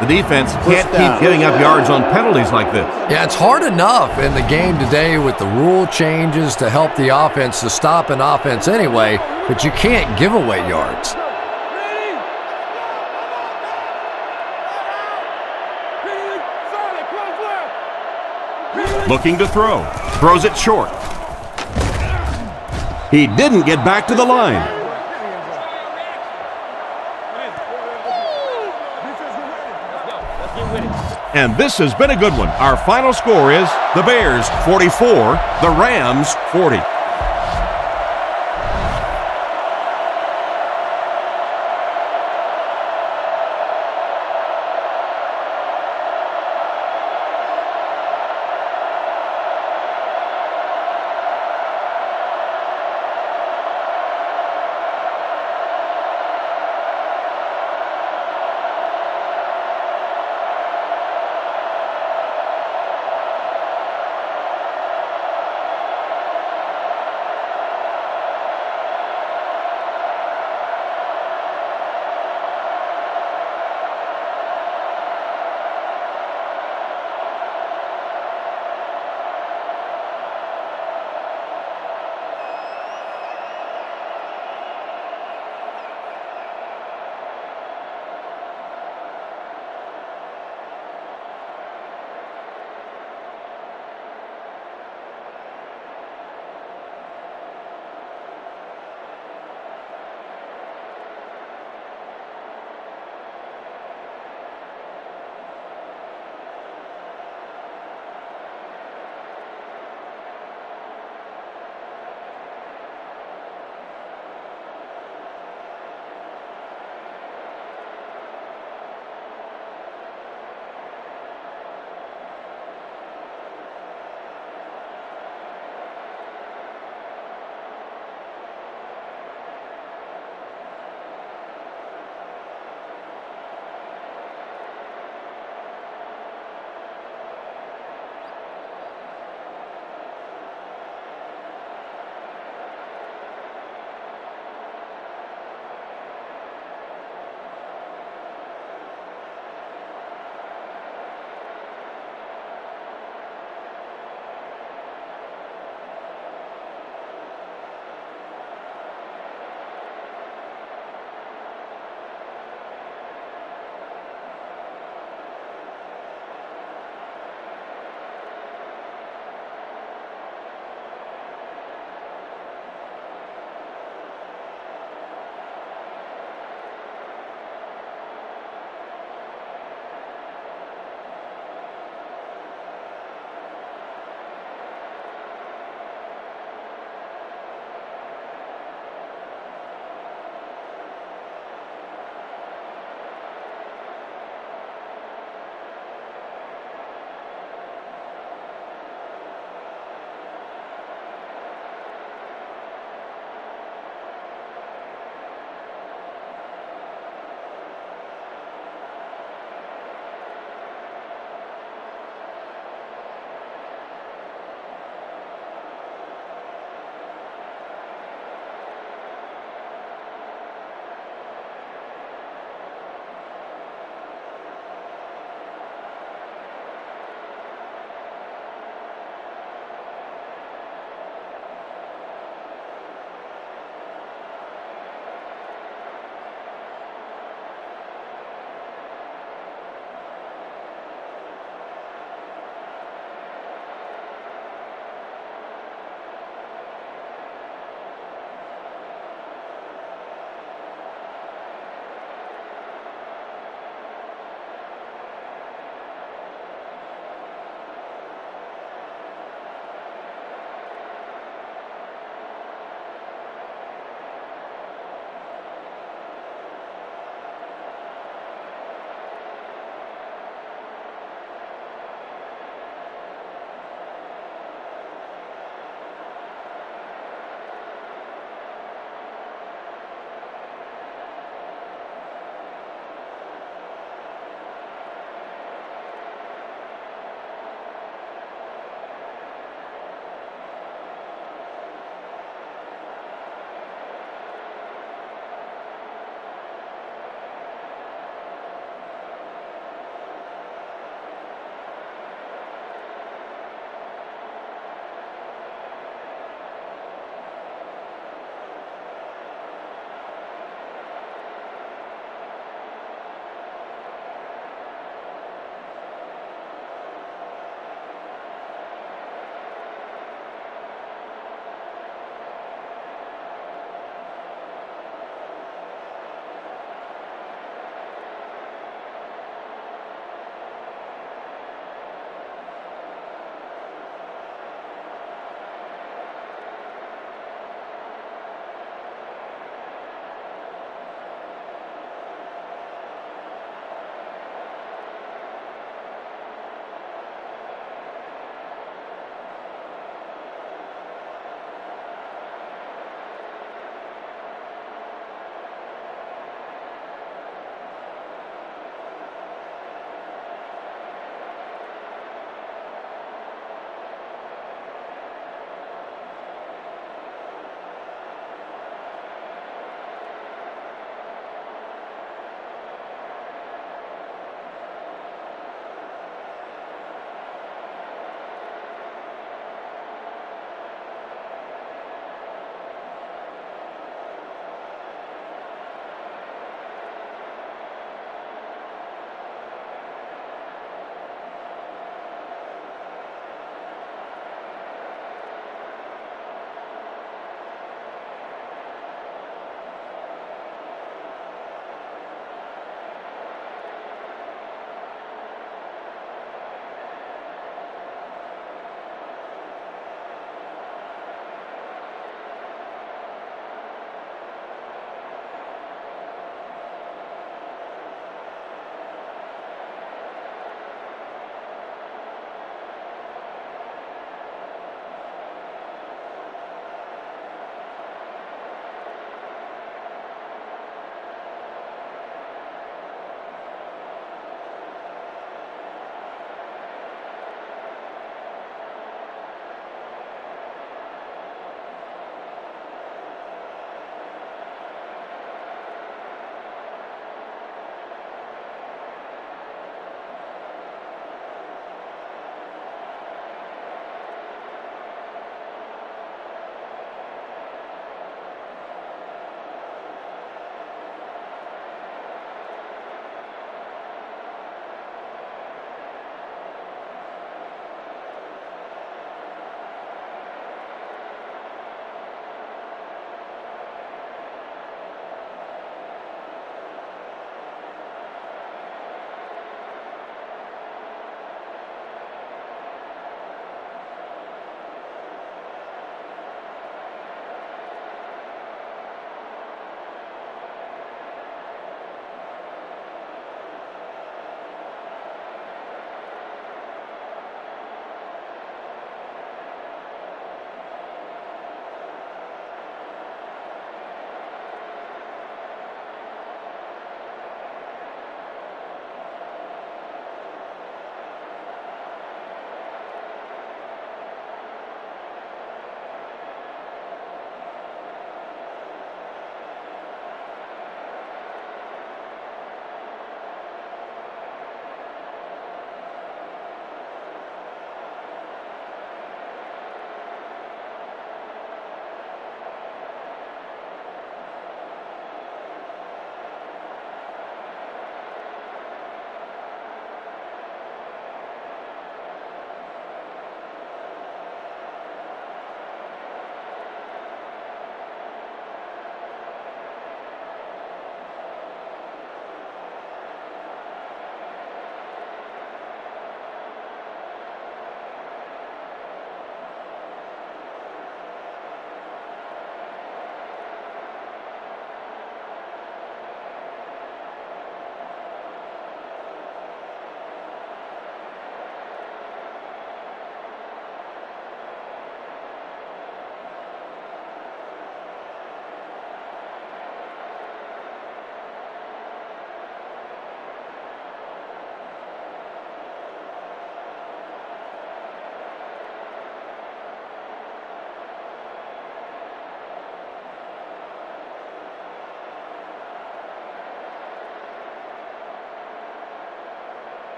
The defense can't keep giving up yards on penalties like this. Yeah, it's hard enough in the game today with the rule changes to help the offense to stop an offense anyway, but you can't give away yards. Looking to throw. Throws it short. He didn't get back to the line. And this has been a good one. Our final score is the Bears 44, the Rams 40.